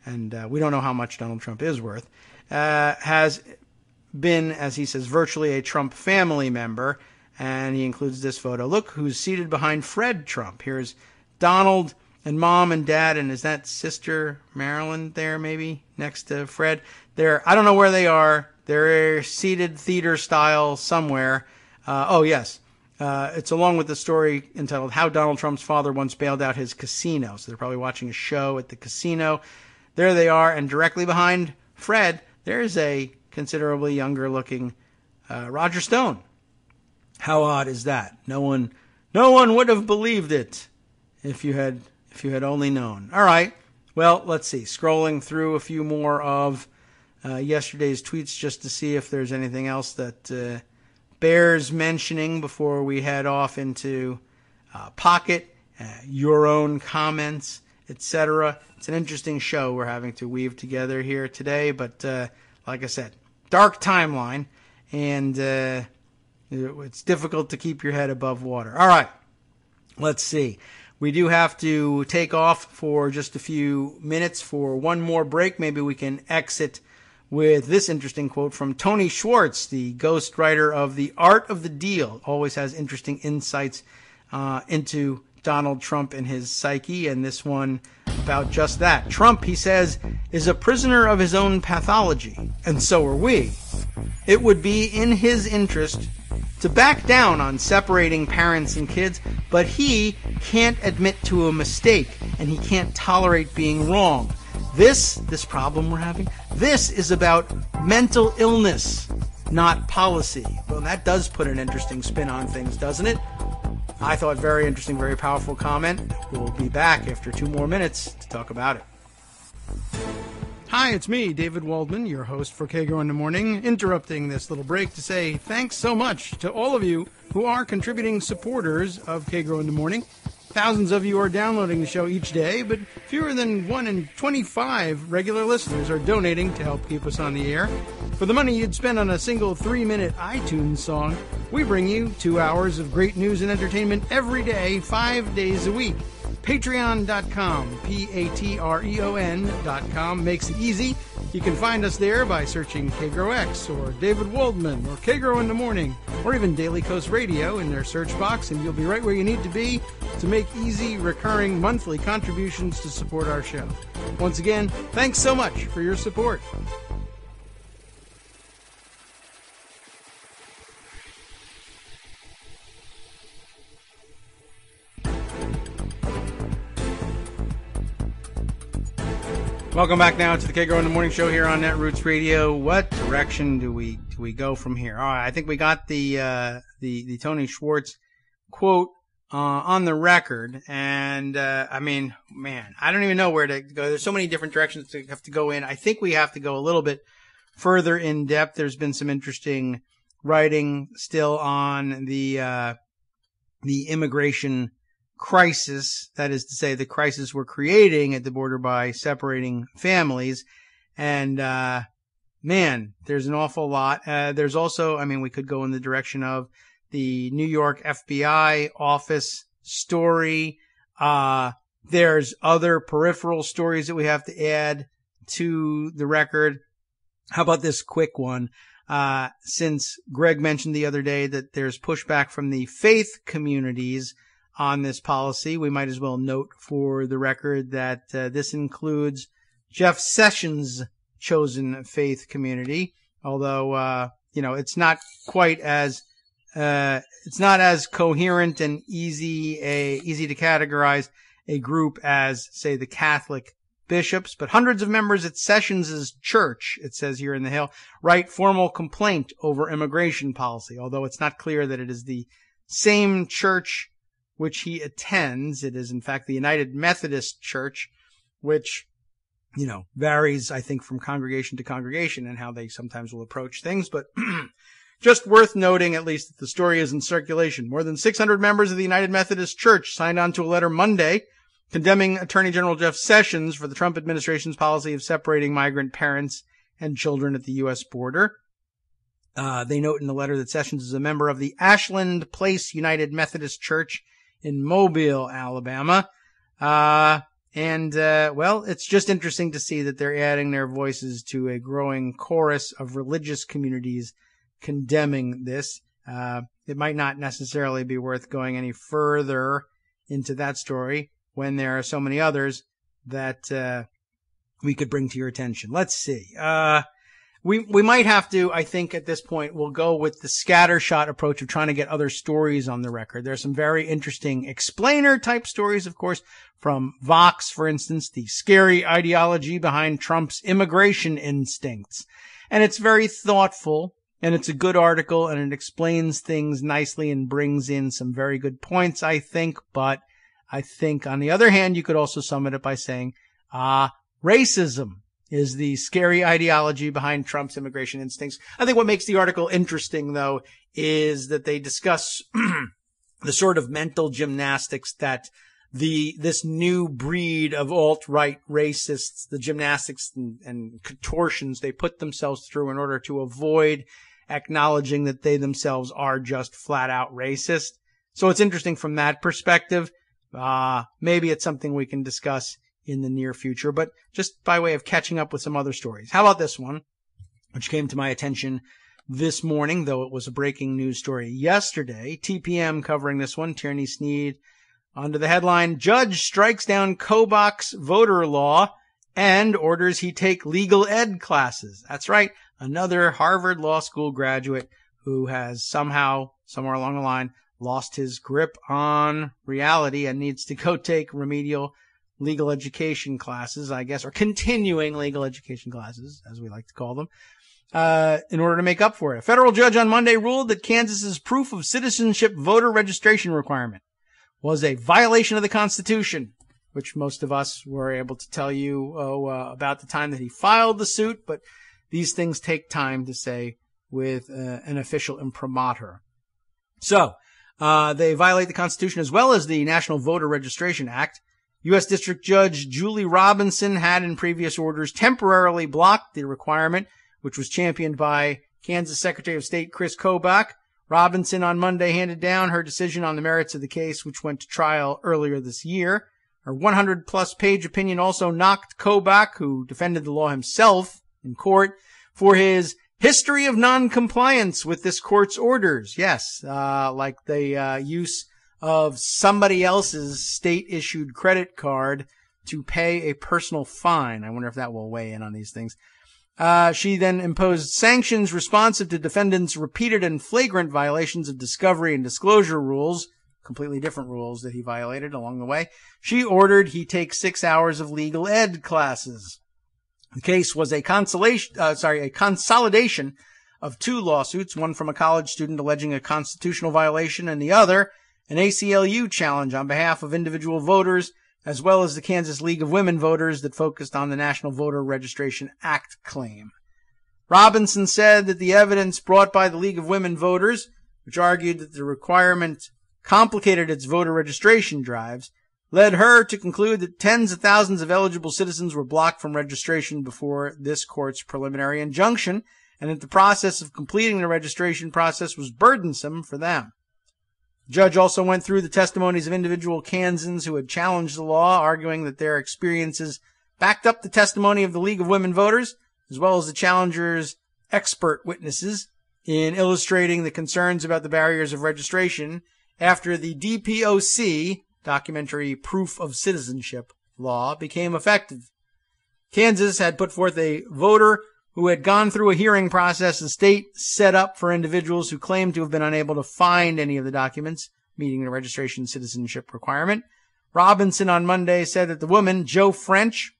and we don't know how much Donald Trump is worth, has been, as he says, virtually a Trump family member, and he includes this photo. Look who's seated behind Fred Trump. Here's Donald and Mom and Dad, and is that Sister Marilyn there maybe next to Fred? I don't know where they are. They're seated theater style somewhere. Oh, yes. It's along with the story entitled How Donald Trump's Father Once Bailed Out His Casino. So they're probably watching a show at the casino. There they are, and directly behind Fred, there's a considerably younger looking Roger Stone. How odd is that? No one would have believed it if you had only known. All right. Well, let's see. Scrolling through a few more of yesterday's tweets just to see if there's anything else that bears mentioning before we head off into Pocket, your own comments, etc. It's an interesting show we're having to weave together here today, but like I said, dark timeline, and it's difficult to keep your head above water. All right, let's see. We do have to take off for just a few minutes for one more break. Maybe we can exit with this interesting quote from Tony Schwartz, the ghostwriter of The Art of the Deal. Always has interesting insights into Donald Trump and his psyche, and this one about just that. Trump, he says, is a prisoner of his own pathology, and so are we. It would be in his interest to back down on separating parents and kids, but he can't admit to a mistake, and he can't tolerate being wrong. This problem we're having, this is about mental illness, not policy. Well, that does put an interesting spin on things, doesn't it? I thought very interesting, very powerful comment. We'll be back after 2 more minutes to talk about it. Hi, it's me, David Waldman, your host for Kagro in the Morning, interrupting this little break to say thanks so much to all of you who are contributing supporters of Kagro in the Morning. Thousands of you are downloading the show each day, but fewer than 1 in 25 regular listeners are donating to help keep us on the air. For the money you'd spend on a single 3-minute iTunes song, we bring you 2 hours of great news and entertainment every day, 5 days a week. Patreon.com, Patreon.com makes it easy. You can find us there by searching Kagro X or David Waldman or Kagro in the Morning or even Daily Coast Radio in their search box, and you'll be right where you need to be to make easy, recurring monthly contributions to support our show. Once again, thanks so much for your support. Welcome back now to the Kagro in the Morning Show here on Netroots Radio. What direction do we go from here? All right, I think we got the Tony Schwartz quote on the record, and I mean, man, I don't even know where to go. There's so many different directions to have to go in. I think we have to go a little bit further in depth. There's been some interesting writing still on the immigration crisis, that is to say, the crisis we're creating at the border by separating families. And, man, there's an awful lot. There's also, I mean, we could go in the direction of the New York FBI office story. There's other peripheral stories that we have to add to the record. How about this quick one? Since Greg mentioned the other day that there's pushback from the faith communities on this policy, we might as well note for the record that this includes Jeff Sessions' chosen faith community, although it's not quite as it's not as coherent and easy to categorize a group as, say, the Catholic bishops. But hundreds of members at Sessions' church, it says here in the Hill, write formal complaint over immigration policy, although it's not clear that it is the same church which he attends. It is, in fact, the United Methodist Church, which, varies, I think, from congregation to congregation and how they sometimes will approach things. But just worth noting, at least, that the story is in circulation. More than 600 members of the United Methodist Church signed on to a letter Monday condemning Attorney General Jeff Sessions for the Trump administration's policy of separating migrant parents and children at the U.S. border. They note in the letter that Sessions is a member of the Ashland Place United Methodist Church in Mobile, Alabama. Well, it's just interesting to see that they're adding their voices to a growing chorus of religious communities condemning this. It might not necessarily be worth going any further into that story when there are so many others that we could bring to your attention. Let's see. We might have to, I think at this point, we'll go with the scattershot approach of trying to get other stories on the record. There's some very interesting explainer type stories, of course, from Vox, for instance, the scary ideology behind Trump's immigration instincts. And it's very thoughtful, and it's a good article, and it explains things nicely and brings in some very good points, I think. But I think, on the other hand, you could also sum it up by saying, racism is the scary ideology behind Trump's immigration instincts. I think what makes the article interesting, though, is that they discuss the sort of mental gymnastics that this new breed of alt-right racists, the gymnastics and contortions they put themselves through in order to avoid acknowledging that they themselves are just flat-out racist. So it's interesting from that perspective. Maybe it's something we can discuss in the near future, but just by way of catching up with some other stories. How about this one? which came to my attention this morning, though it was a breaking news story yesterday. TPM covering this one, Tierney Sneed, under the headline, Judge strikes down Kobach's voter law and orders he take legal ed classes. That's right, another Harvard Law School graduate who has somehow, somewhere along the line, lost his grip on reality and needs to go take remedial legal education classes, I guess, or continuing legal education classes, as we like to call them, in order to make up for it. A federal judge on Monday ruled that Kansas's proof of citizenship voter registration requirement was a violation of the Constitution, which most of us were able to tell you about the time that he filed the suit, but these things take time to say with an official imprimatur. So, they violate the Constitution as well as the National Voter Registration Act. U.S. District Judge Julie Robinson had in previous orders temporarily blocked the requirement, which was championed by Kansas Secretary of State Chris Kobach. Robinson on Monday handed down her decision on the merits of the case, which went to trial earlier this year. Her 100-plus page opinion also knocked Kobach, who defended the law himself in court, for his history of non-compliance with this court's orders. Yes, like the use of somebody else's state-issued credit card to pay a personal fine. I wonder if that will weigh in on these things. She then imposed sanctions responsive to defendants' repeated and flagrant violations of discovery and disclosure rules, completely different rules that he violated along the way. She ordered he take 6 hours of legal ed classes. The case was a consolidation of two lawsuits, one from a college student alleging a constitutional violation and the other an ACLU challenge on behalf of individual voters, as well as the Kansas League of Women Voters that focused on the National Voter Registration Act claim. Robinson said that the evidence brought by the League of Women Voters, which argued that the requirement complicated its voter registration drives, led her to conclude that tens of thousands of eligible citizens were blocked from registration before this court's preliminary injunction, and that the process of completing the registration process was burdensome for them. The judge also went through the testimonies of individual Kansans who had challenged the law, arguing that their experiences backed up the testimony of the League of Women Voters, as well as the challengers' expert witnesses, in illustrating the concerns about the barriers of registration after the DPOC, Documentary Proof of Citizenship law, became effective. Kansas had put forth a voter who had gone through a hearing process the state set up for individuals who claimed to have been unable to find any of the documents meeting the registration citizenship requirement. Robinson on Monday said that the woman, Jo French,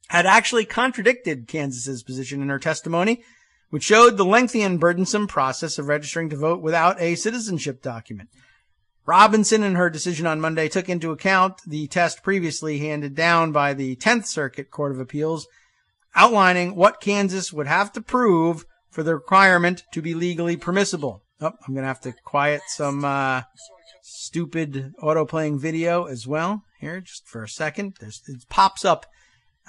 had actually contradicted Kansas's position in her testimony, which showed the lengthy and burdensome process of registering to vote without a citizenship document. Robinson, in her decision on Monday, took into account the test previously handed down by the 10th Circuit Court of Appeals, outlining what Kansas would have to prove for the requirement to be legally permissible. Oh, I'm going to have to quiet some stupid auto-playing video as well here, just for a second. It pops up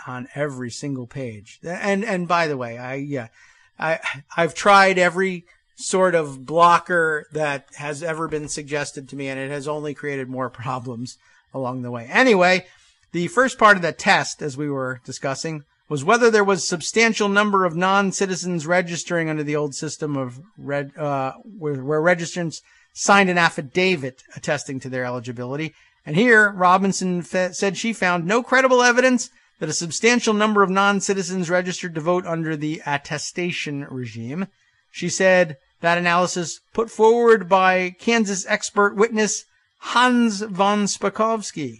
on every single page. And by the way, I've tried every sort of blocker that has ever been suggested to me, and it has only created more problems along the way. Anyway, the first part of that test, as we were discussing, was whether there was substantial number of non-citizens registering under the old system of where registrants signed an affidavit attesting to their eligibility. And here, Robinson said she found no credible evidence that a substantial number of non-citizens registered to vote under the attestation regime. She said that analysis put forward by Kansas expert witness Hans von Spakovsky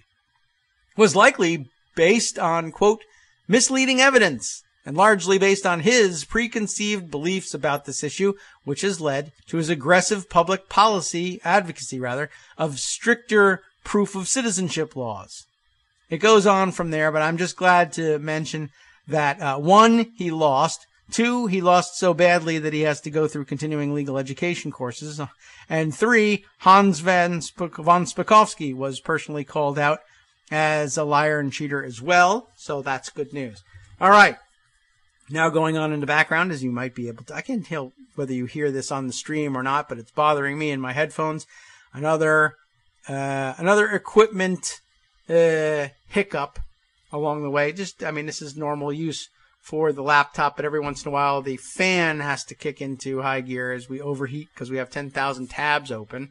was likely based on, quote, misleading evidence, and largely based on his preconceived beliefs about this issue, which has led to his aggressive public policy advocacy, of stricter proof of citizenship laws. It goes on from there, but I'm just glad to mention that, 1, he lost. 2, he lost so badly that he has to go through continuing legal education courses. And 3, Hans von Spakovsky was personally called out as a liar and cheater as well. So that's good news. All right. Now going on in the background, as you might be able to, I can't tell whether you hear this on the stream or not, but it's bothering me in my headphones. Another equipment hiccup along the way. This is normal use for the laptop, but every once in a while the fan has to kick into high gear as we overheat because we have 10,000 tabs open,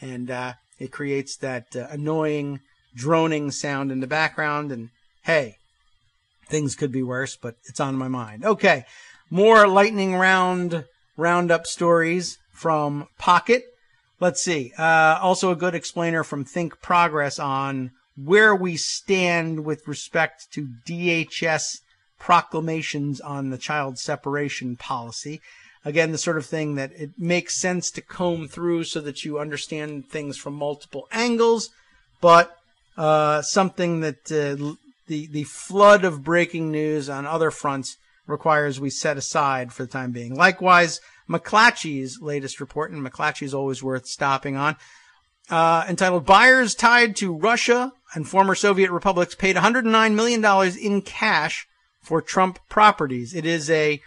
and it creates that annoying droning sound in the background. And hey, things could be worse, but it's on my mind. Okay, more lightning roundup stories from Pocket. Let's see. Also a good explainer from Think Progress on where we stand with respect to DHS proclamations on the child separation policy. Again, the sort of thing that it makes sense to comb through so that you understand things from multiple angles, but something that the flood of breaking news on other fronts requires we set aside for the time being. Likewise, McClatchy's latest report, and McClatchy's always worth stopping on, entitled Buyers Tied to Russia and Former Soviet Republics Paid $109 million in Cash for Trump Properties. It is a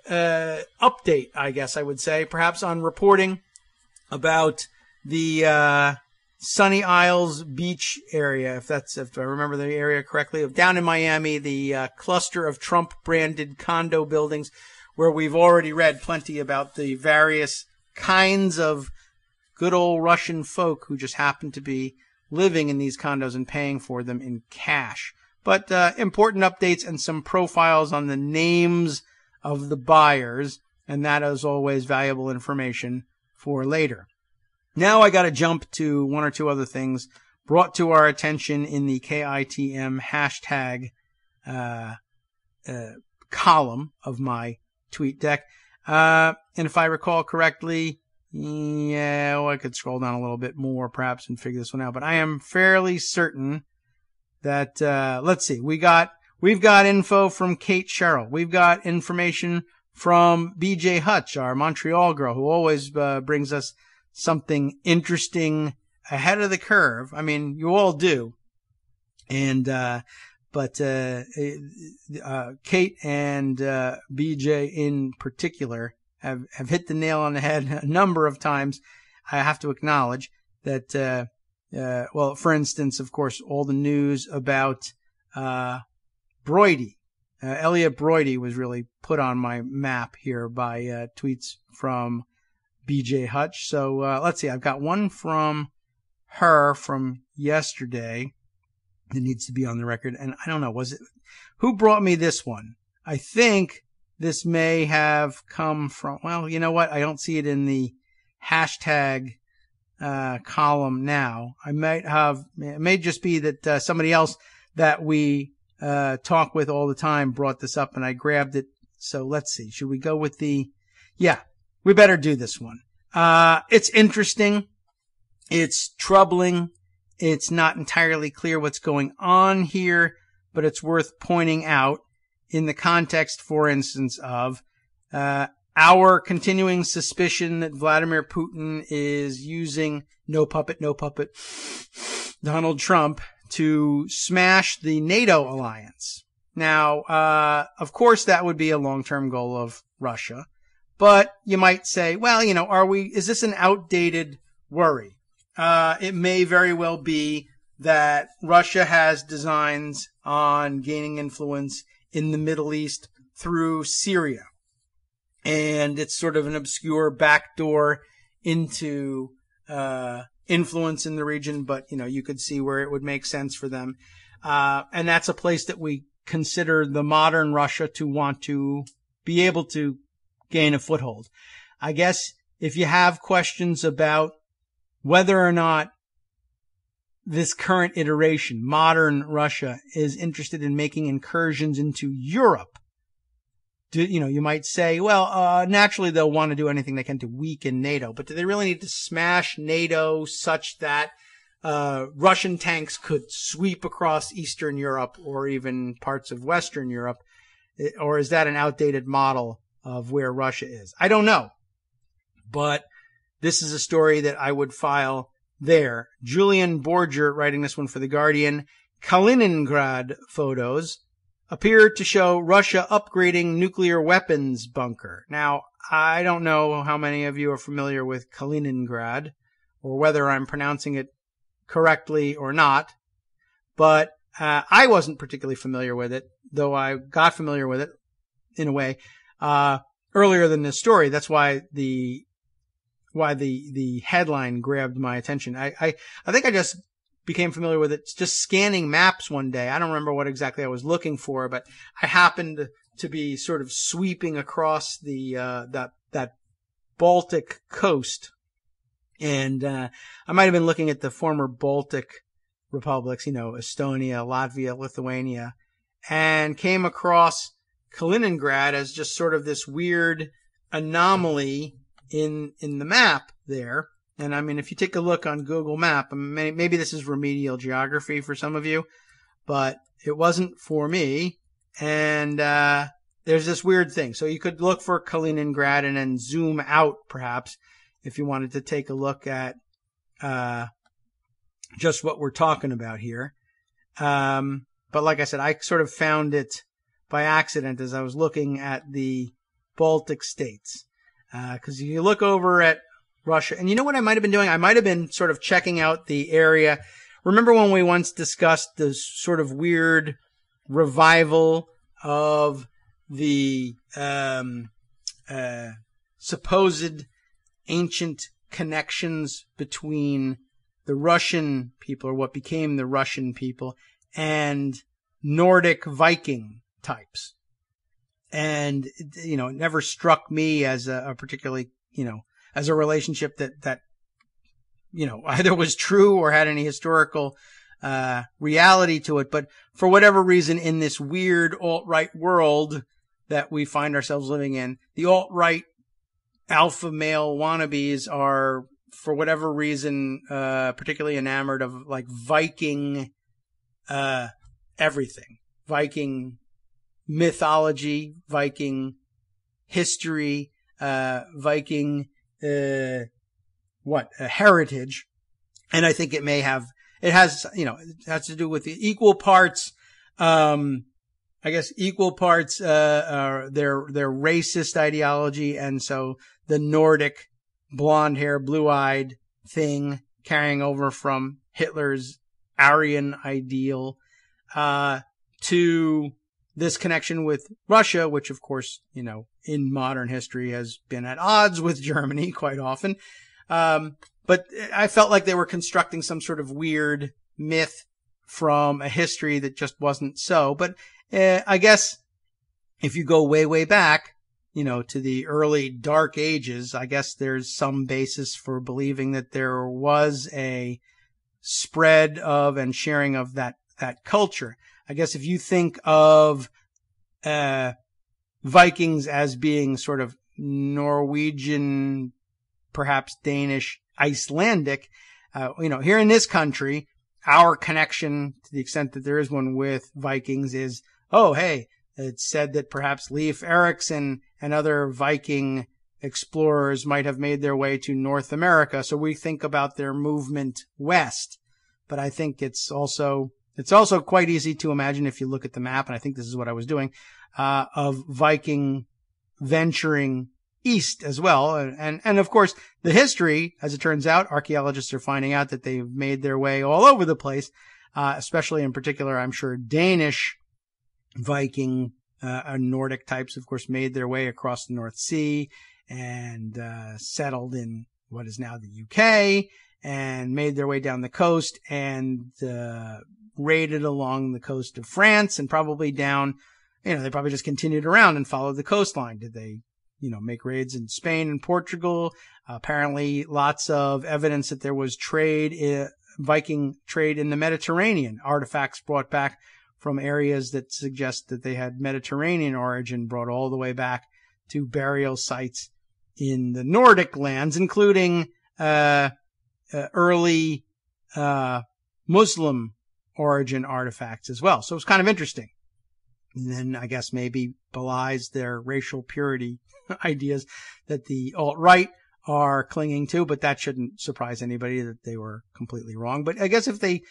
update, I guess I would say, perhaps on reporting about the Sunny Isles Beach area, if I remember the area correctly, down in Miami, the cluster of Trump-branded condo buildings where we've already read plenty about the various kinds of good old Russian folk who just happen to be living in these condos and paying for them in cash. But important updates and some profiles on the names of the buyers, and that is always valuable information for later. Now I got to jump to one or two other things brought to our attention in the KITM hashtag column of my tweet deck. And if I recall correctly, I could scroll down a little bit more perhaps and figure this one out, but I am fairly certain that, let's see, we've got info from Kate Sherrill. We've got information from BJ Hutch, our Montreal girl, who always brings us something interesting ahead of the curve. I mean, you all do. And, but Kate and BJ in particular have hit the nail on the head a number of times. I have to acknowledge that, well, for instance, of course, all the news about Broidy. Elliot Broidy was really put on my map here by tweets from BJ Hutch. So let's see. I've got one from her from yesterday that needs to be on the record. And I don't know, who brought me this one? I think this may have come from, well, you know what? I don't see it in the hashtag column now. It may just be that somebody else that we talk with all the time brought this up and I grabbed it. So let's see. Should we go with yeah, we better do this one. It's interesting. It's troubling. It's not entirely clear what's going on here, but it's worth pointing out in the context, for instance, of our continuing suspicion that Vladimir Putin is using no puppet, Donald Trump to smash the NATO alliance. Now, of course, that would be a long-term goal of Russia, but you might say, well, is this an outdated worry? It may very well be that Russia has designs on gaining influence in the Middle East through Syria. And it's sort of an obscure backdoor into influence in the region, but you could see where it would make sense for them. And that's a place that we consider the modern Russia to want to be able to gain a foothold. I guess if you have questions about whether or not this current iteration, modern Russia, is interested in making incursions into Europe, you might say, well, naturally they'll want to do anything they can to weaken NATO, but do they really need to smash NATO such that Russian tanks could sweep across Eastern Europe or even parts of Western Europe? Or is that an outdated model of where Russia is? I don't know. But this is a story that I would file there. Julian Borger, writing this one for The Guardian, Kaliningrad photos appear to show Russia upgrading nuclear weapons bunker. Now, I don't know how many of you are familiar with Kaliningrad or whether I'm pronouncing it correctly or not, but I wasn't particularly familiar with it, though I got familiar with it in a way, earlier than this story. That's why the headline grabbed my attention. I think I just became familiar with it just scanning maps one day. I don't remember what exactly I was looking for, but I happened to be sort of sweeping across that Baltic coast. And, I might have been looking at the former Baltic republics, Estonia, Latvia, Lithuania, and came across Kaliningrad as just sort of this weird anomaly in the map there. And I mean, if you take a look on Google Map, maybe this is remedial geography for some of you, but it wasn't for me. And, there's this weird thing. So you could look for Kaliningrad and then zoom out perhaps if you wanted to take a look at, just what we're talking about here. But like I said, I sort of found it by accident as I was looking at the Baltic states. Cause if you look over at Russia, and you know what I might have been doing? I might have been sort of checking out the area. Remember when we once discussed the sort of weird revival of the, supposed ancient connections between the Russian people, or what became the Russian people, and Nordic Viking types. And, it never struck me as a particularly, as a relationship that, either was true or had any historical, reality to it. But for whatever reason, in this weird alt-right world that we find ourselves living in, the alt-right alpha male wannabes are, for whatever reason, particularly enamored of like Viking, everything. Viking mythology, Viking history, Viking, heritage. And I think it has to do with the equal parts, equal parts, their racist ideology. And so the Nordic blonde hair, blue eyed thing carrying over from Hitler's Aryan ideal, to this connection with Russia, which of course, in modern history has been at odds with Germany quite often. But I felt like they were constructing some sort of weird myth from a history that just wasn't so. But, I guess if you go way, way back, to the early dark ages, I guess there's some basis for believing that there was a spread of and sharing of that culture. I guess if you think of, Vikings as being sort of Norwegian, perhaps Danish, Icelandic, here in this country, our connection, to the extent that there is one with Vikings, is, oh, hey, it's said that perhaps Leif Erikson and other Viking explorers might have made their way to North America. So we think about their movement west. But I think it's also quite easy to imagine, if you look at the map, and I think this is what I was doing, of Viking venturing east as well. And of course, the history, as it turns out, archaeologists are finding out that they've made their way all over the place, especially in particular, I'm sure, Danish Viking, Nordic types, of course, made their way across the North Sea and, settled in what is now the UK, and made their way down the coast and, raided along the coast of France and probably down, they probably just continued around and followed the coastline. Did they, make raids in Spain and Portugal? Apparently lots of evidence that there was Viking trade in the Mediterranean, artifacts brought back from areas that suggest that they had Mediterranean origin, brought all the way back to burial sites in the Nordic lands, including, early, Muslim origin artifacts as well. So it's kind of interesting. And then I guess maybe belies their racial purity ideas that the alt-right are clinging to, but that shouldn't surprise anybody that they were completely wrong. But I guess if they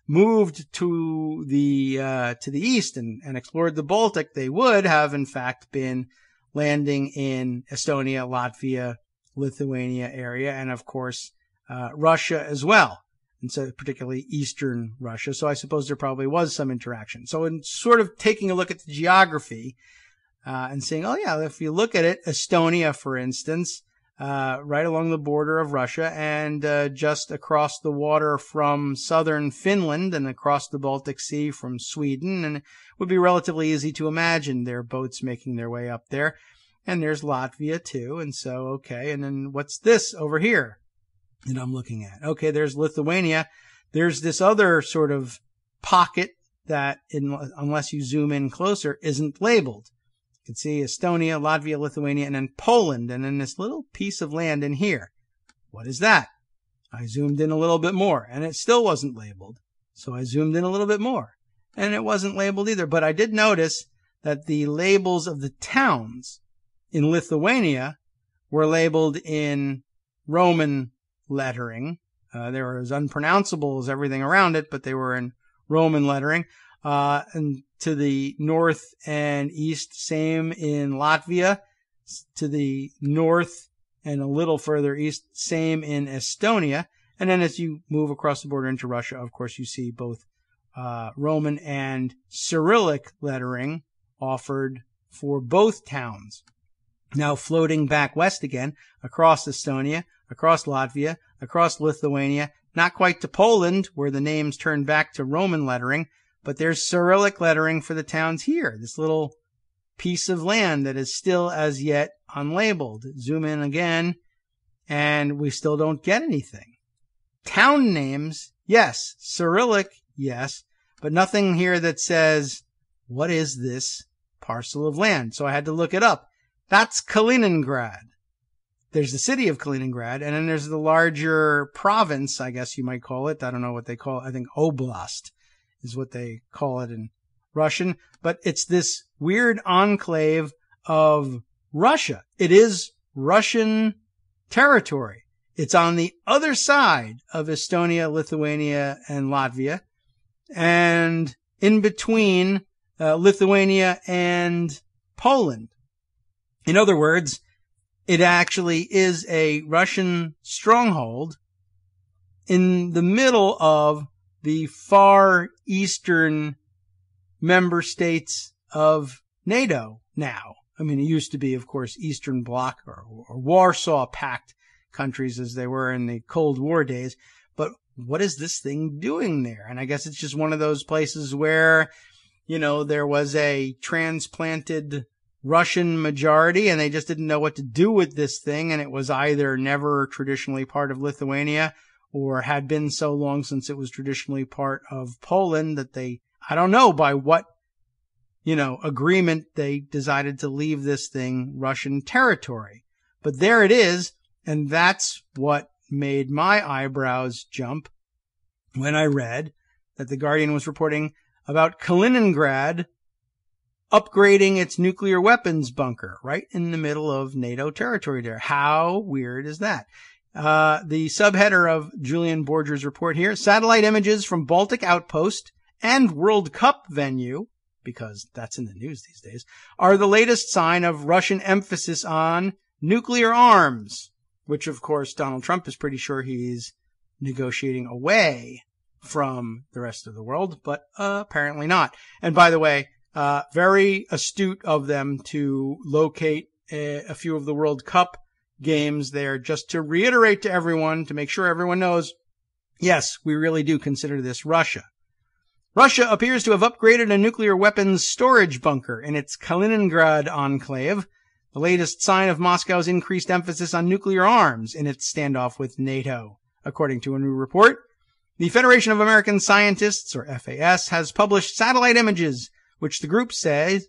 moved to the east and explored the Baltic, they would have in fact been landing in Estonia, Latvia, Lithuania area, and of course, Russia as well. and so particularly eastern Russia. So I suppose there probably was some interaction. So in sort of taking a look at the geography and saying, oh yeah, if you look at it, Estonia, for instance, right along the border of Russia and just across the water from southern Finland and across the Baltic Sea from Sweden, and it would be relatively easy to imagine their boats making their way up there. And there's Latvia too, and so, okay, and then what's this over here that I'm looking at? Okay, there's Lithuania. There's this other sort of pocket that, unless you zoom in closer, isn't labeled. You can see Estonia, Latvia, Lithuania, and then Poland, and then this little piece of land in here. What is that? I zoomed in a little bit more, and it still wasn't labeled. So I zoomed in a little bit more, and it wasn't labeled either. But I did notice that the labels of the towns in Lithuania were labeled in Roman lettering. They were as unpronounceable as everything around it, but they were in Roman lettering. And to the north and east, same in Latvia. To the north and a little further east, same in Estonia. And then as you move across the border into Russia, of course, you see both Roman and Cyrillic lettering offered for both towns. Now floating back west again, across Estonia, across Latvia, across Lithuania, not quite to Poland, where the names turn back to Roman lettering, but there's Cyrillic lettering for the towns here, this little piece of land that is still as yet unlabeled. Zoom in again, and we still don't get anything. Town names, yes. Cyrillic, yes, but nothing here that says, what is this parcel of land? So I had to look it up. That's Kaliningrad. There's the city of Kaliningrad, and then there's the larger province, I guess you might call it. I don't know what they call it. I think Oblast is what they call it in Russian. But it's this weird enclave of Russia. It is Russian territory. It's on the other side of Estonia, Lithuania, and Latvia, and in between Lithuania and Poland. In other words, it actually is a Russian stronghold in the middle of the far eastern member states of NATO now. I mean, it used to be, of course, Eastern Bloc or Warsaw Pact countries as they were in the Cold War days. But what is this thing doing there? And I guess it's just one of those places where, there was a transplanted Russian majority and they just didn't know what to do with this thing. And it was either never traditionally part of Lithuania or had been so long since it was traditionally part of Poland that they, I don't know by what, agreement they decided to leave this thing Russian territory. But there it is. And that's what made my eyebrows jump when I read that the Guardian was reporting about Kaliningrad upgrading its nuclear weapons bunker right in the middle of NATO territory there. How weird is that? The subheader of Julian Borger's report here, satellite images from Baltic outpost and World Cup venue, because that's in the news these days, are the latest sign of Russian emphasis on nuclear arms, which of course Donald Trump is pretty sure he's negotiating away from the rest of the world, but apparently not. And by the way, very astute of them to locate a few of the World Cup games there, just to reiterate to everyone, to make sure everyone knows, yes, we really do consider this Russia. Russia appears to have upgraded a nuclear weapons storage bunker in its Kaliningrad enclave, the latest sign of Moscow's increased emphasis on nuclear arms in its standoff with NATO, according to a new report. The Federation of American Scientists, or FAS, has published satellite images which the group says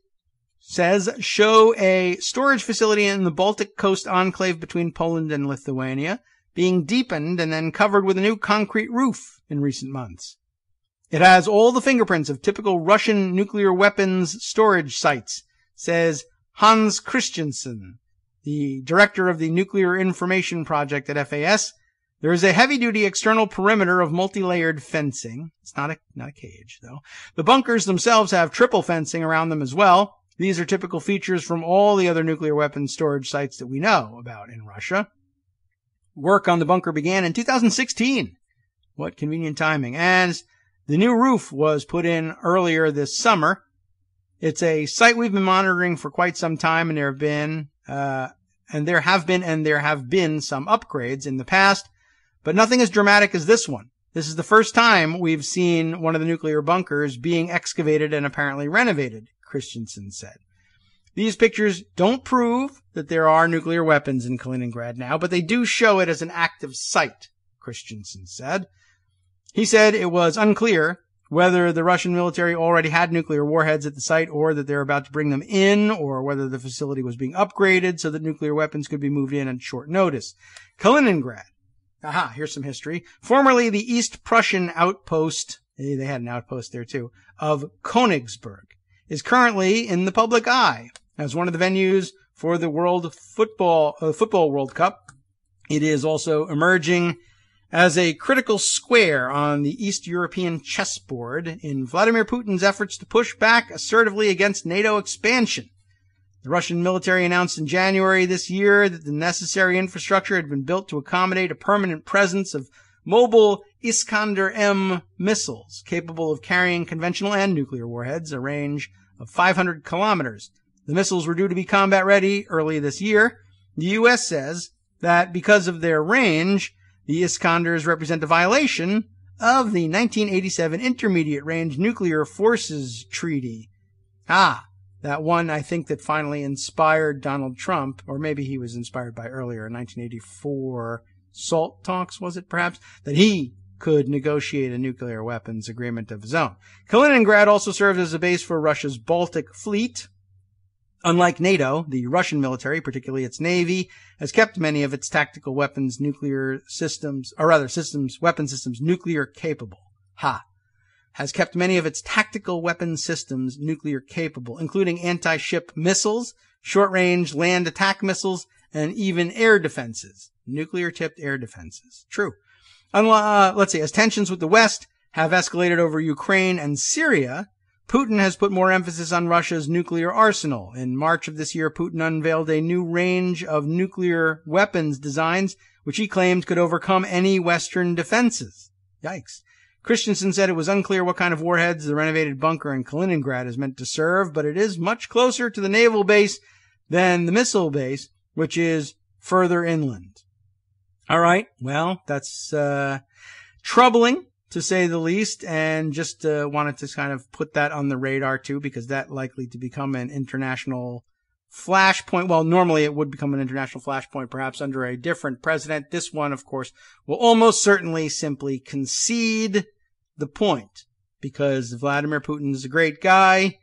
show a storage facility in the Baltic coast enclave between Poland and Lithuania being deepened and then covered with a new concrete roof in recent months. It has all the fingerprints of typical Russian nuclear weapons storage sites, says Hans Christensen, the director of the Nuclear Information Project at FAS. There is a heavy-duty external perimeter of multi-layered fencing. It's not a cage, though. The bunkers themselves have triple fencing around them as well. These are typical features from all the other nuclear weapons storage sites that we know about in Russia. Work on the bunker began in 2016, What convenient timing. And the new roof was put in earlier this summer. It's a site we've been monitoring for quite some time, and there have been some upgrades in the past, but nothing as dramatic as this one. This is the first time we've seen one of the nuclear bunkers being excavated and apparently renovated, Christensen said. These pictures don't prove that there are nuclear weapons in Kaliningrad now, but they do show it as an active site, Christensen said. He said it was unclear whether the Russian military already had nuclear warheads at the site or that they're about to bring them in, or whether the facility was being upgraded so that nuclear weapons could be moved in at short notice. Kaliningrad. Aha, here's some history. Formerly the East Prussian outpost, they had an outpost there too, of Königsberg, is currently in the public eye as one of the venues for the Football World Cup. It is also emerging as a critical square on the East European chessboard in Vladimir Putin's efforts to push back assertively against NATO expansion. The Russian military announced in January this year that the necessary infrastructure had been built to accommodate a permanent presence of mobile Iskander-M missiles capable of carrying conventional and nuclear warheads, a range of 500 kilometers. The missiles were due to be combat ready early this year. The U.S. says that because of their range, the Iskanders represent a violation of the 1987 Intermediate Range Nuclear Forces Treaty. That one, I think, that finally inspired Donald Trump, or maybe he was inspired by earlier, 1984 SALT talks, was it perhaps, that he could negotiate a nuclear weapons agreement of his own. Kaliningrad also serves as a base for Russia's Baltic Fleet. Unlike NATO, the Russian military, particularly its Navy, has kept many of its tactical weapons nuclear systems, weapon systems nuclear capable. Has kept many of its tactical weapon systems nuclear capable, including anti-ship missiles, short-range land attack missiles, and even air defenses. Nuclear-tipped air defenses. True. As tensions with the West have escalated over Ukraine and Syria, Putin has put more emphasis on Russia's nuclear arsenal. In March of this year, Putin unveiled a new range of nuclear weapons designs, which he claimed could overcome any Western defenses. Yikes. Christensen said it was unclear what kind of warheads the renovated bunker in Kaliningrad is meant to serve, but it is much closer to the naval base than the missile base, which is further inland. All right. Well, that's troubling, to say the least, and just wanted to kind of put that on the radar too, because that likely to become an international flashpoint. Well, normally it would become an international flashpoint, perhaps under a different president. This one, of course, will almost certainly simply concede the point, because Vladimir Putin is a great guy,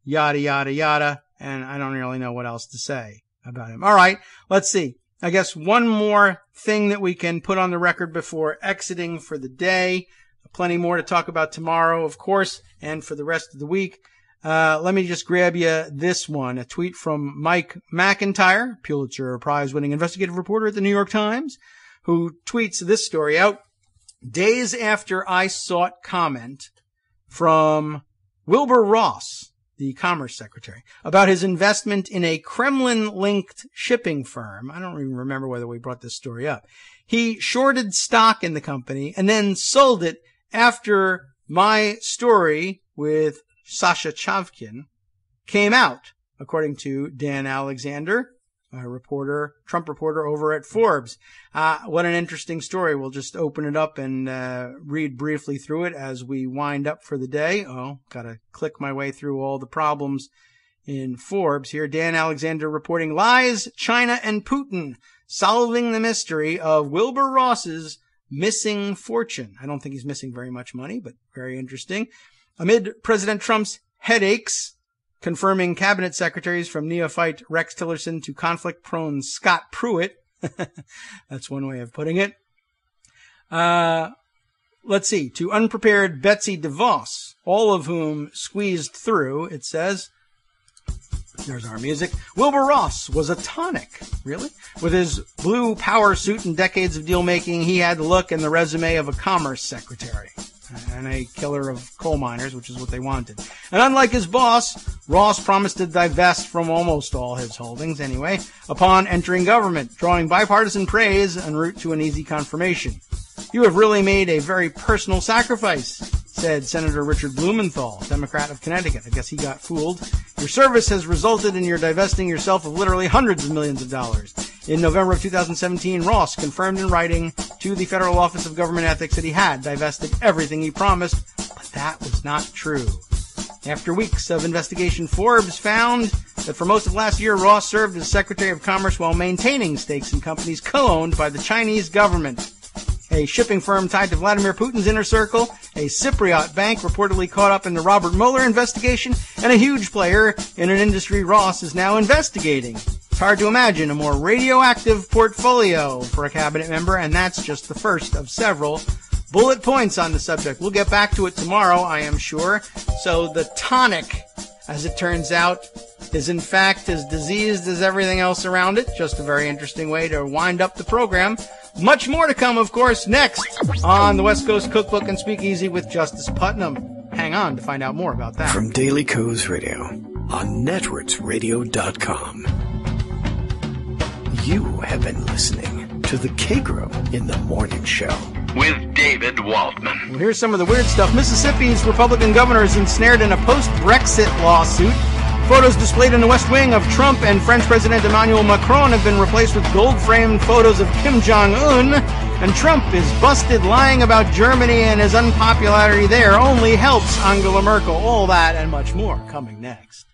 yada, yada, yada, and I don't really know what else to say about him. All right, let's see. I guess one more thing that we can put on the record before exiting for the day. Plenty more to talk about tomorrow, of course, and for the rest of the week. Let me just grab you this one, a tweet from Mike McIntyre, Pulitzer Prize-winning investigative reporter at the New York Times, who tweets this story out. Days after I sought comment from Wilbur Ross, the Commerce Secretary, about his investment in a Kremlin-linked shipping firm. I don't even remember whether we brought this story up. He shorted stock in the company and then sold it after my story with Sasha Chavkin came out, according to Dan Alexander, a Trump reporter over at Forbes. What an interesting story. We'll just open it up and read briefly through it as we wind up for the day. Gotta click my way through all the problems in Forbes here. Dan Alexander reporting lies, China and Putin, solving the mystery of Wilbur Ross's missing fortune. I don't think he's missing very much money, but very interesting. Amid President Trump's headaches, confirming cabinet secretaries from neophyte Rex Tillerson to conflict-prone Scott Pruitt. That's one way of putting it. Let's see. To unprepared Betsy DeVos, all of whom squeezed through, it says, there's our music. Wilbur Ross was a tonic. Really? With his blue power suit and decades of deal-making, he had the look and the resume of a commerce secretary and a killer of coal miners, which is what they wanted. And unlike his boss, Ross promised to divest from almost all his holdings anyway, upon entering government, drawing bipartisan praise en route to an easy confirmation. You have really made a very personal sacrifice, said Senator Richard Blumenthal, Democrat of Connecticut. I guess he got fooled. Your service has resulted in your divesting yourself of literally hundreds of millions of dollars. In November of 2017, Ross confirmed in writing to the Federal Office of Government Ethics that he had divested everything he promised, but that was not true. After weeks of investigation, Forbes found that for most of last year, Ross served as Secretary of Commerce while maintaining stakes in companies co-owned by the Chinese government. A shipping firm tied to Vladimir Putin's inner circle, a Cypriot bank reportedly caught up in the Robert Mueller investigation, and a huge player in an industry Ross is now investigating. It's hard to imagine a more radioactive portfolio for a cabinet member, and that's just the first of several bullet points on the subject. We'll get back to it tomorrow, I am sure. So the tonic, as it turns out, is in fact as diseased as everything else around it. Just a very interesting way to wind up the program. Much more to come, of course, next on the West Coast Cookbook and Speakeasy with Justice Putnam. Hang on to find out more about that. From Daily Kos Radio on netrootsradio.com. You have been listening to the Kagro in the Morning Show with David Waldman. Well, here's some of the weird stuff. Mississippi's Republican governor is ensnared in a post-Brexit lawsuit. Photos displayed in the West Wing of Trump and French President Emmanuel Macron have been replaced with gold-framed photos of Kim Jong-un. And Trump is busted lying about Germany, and his unpopularity there only helps Angela Merkel. All that and much more coming next.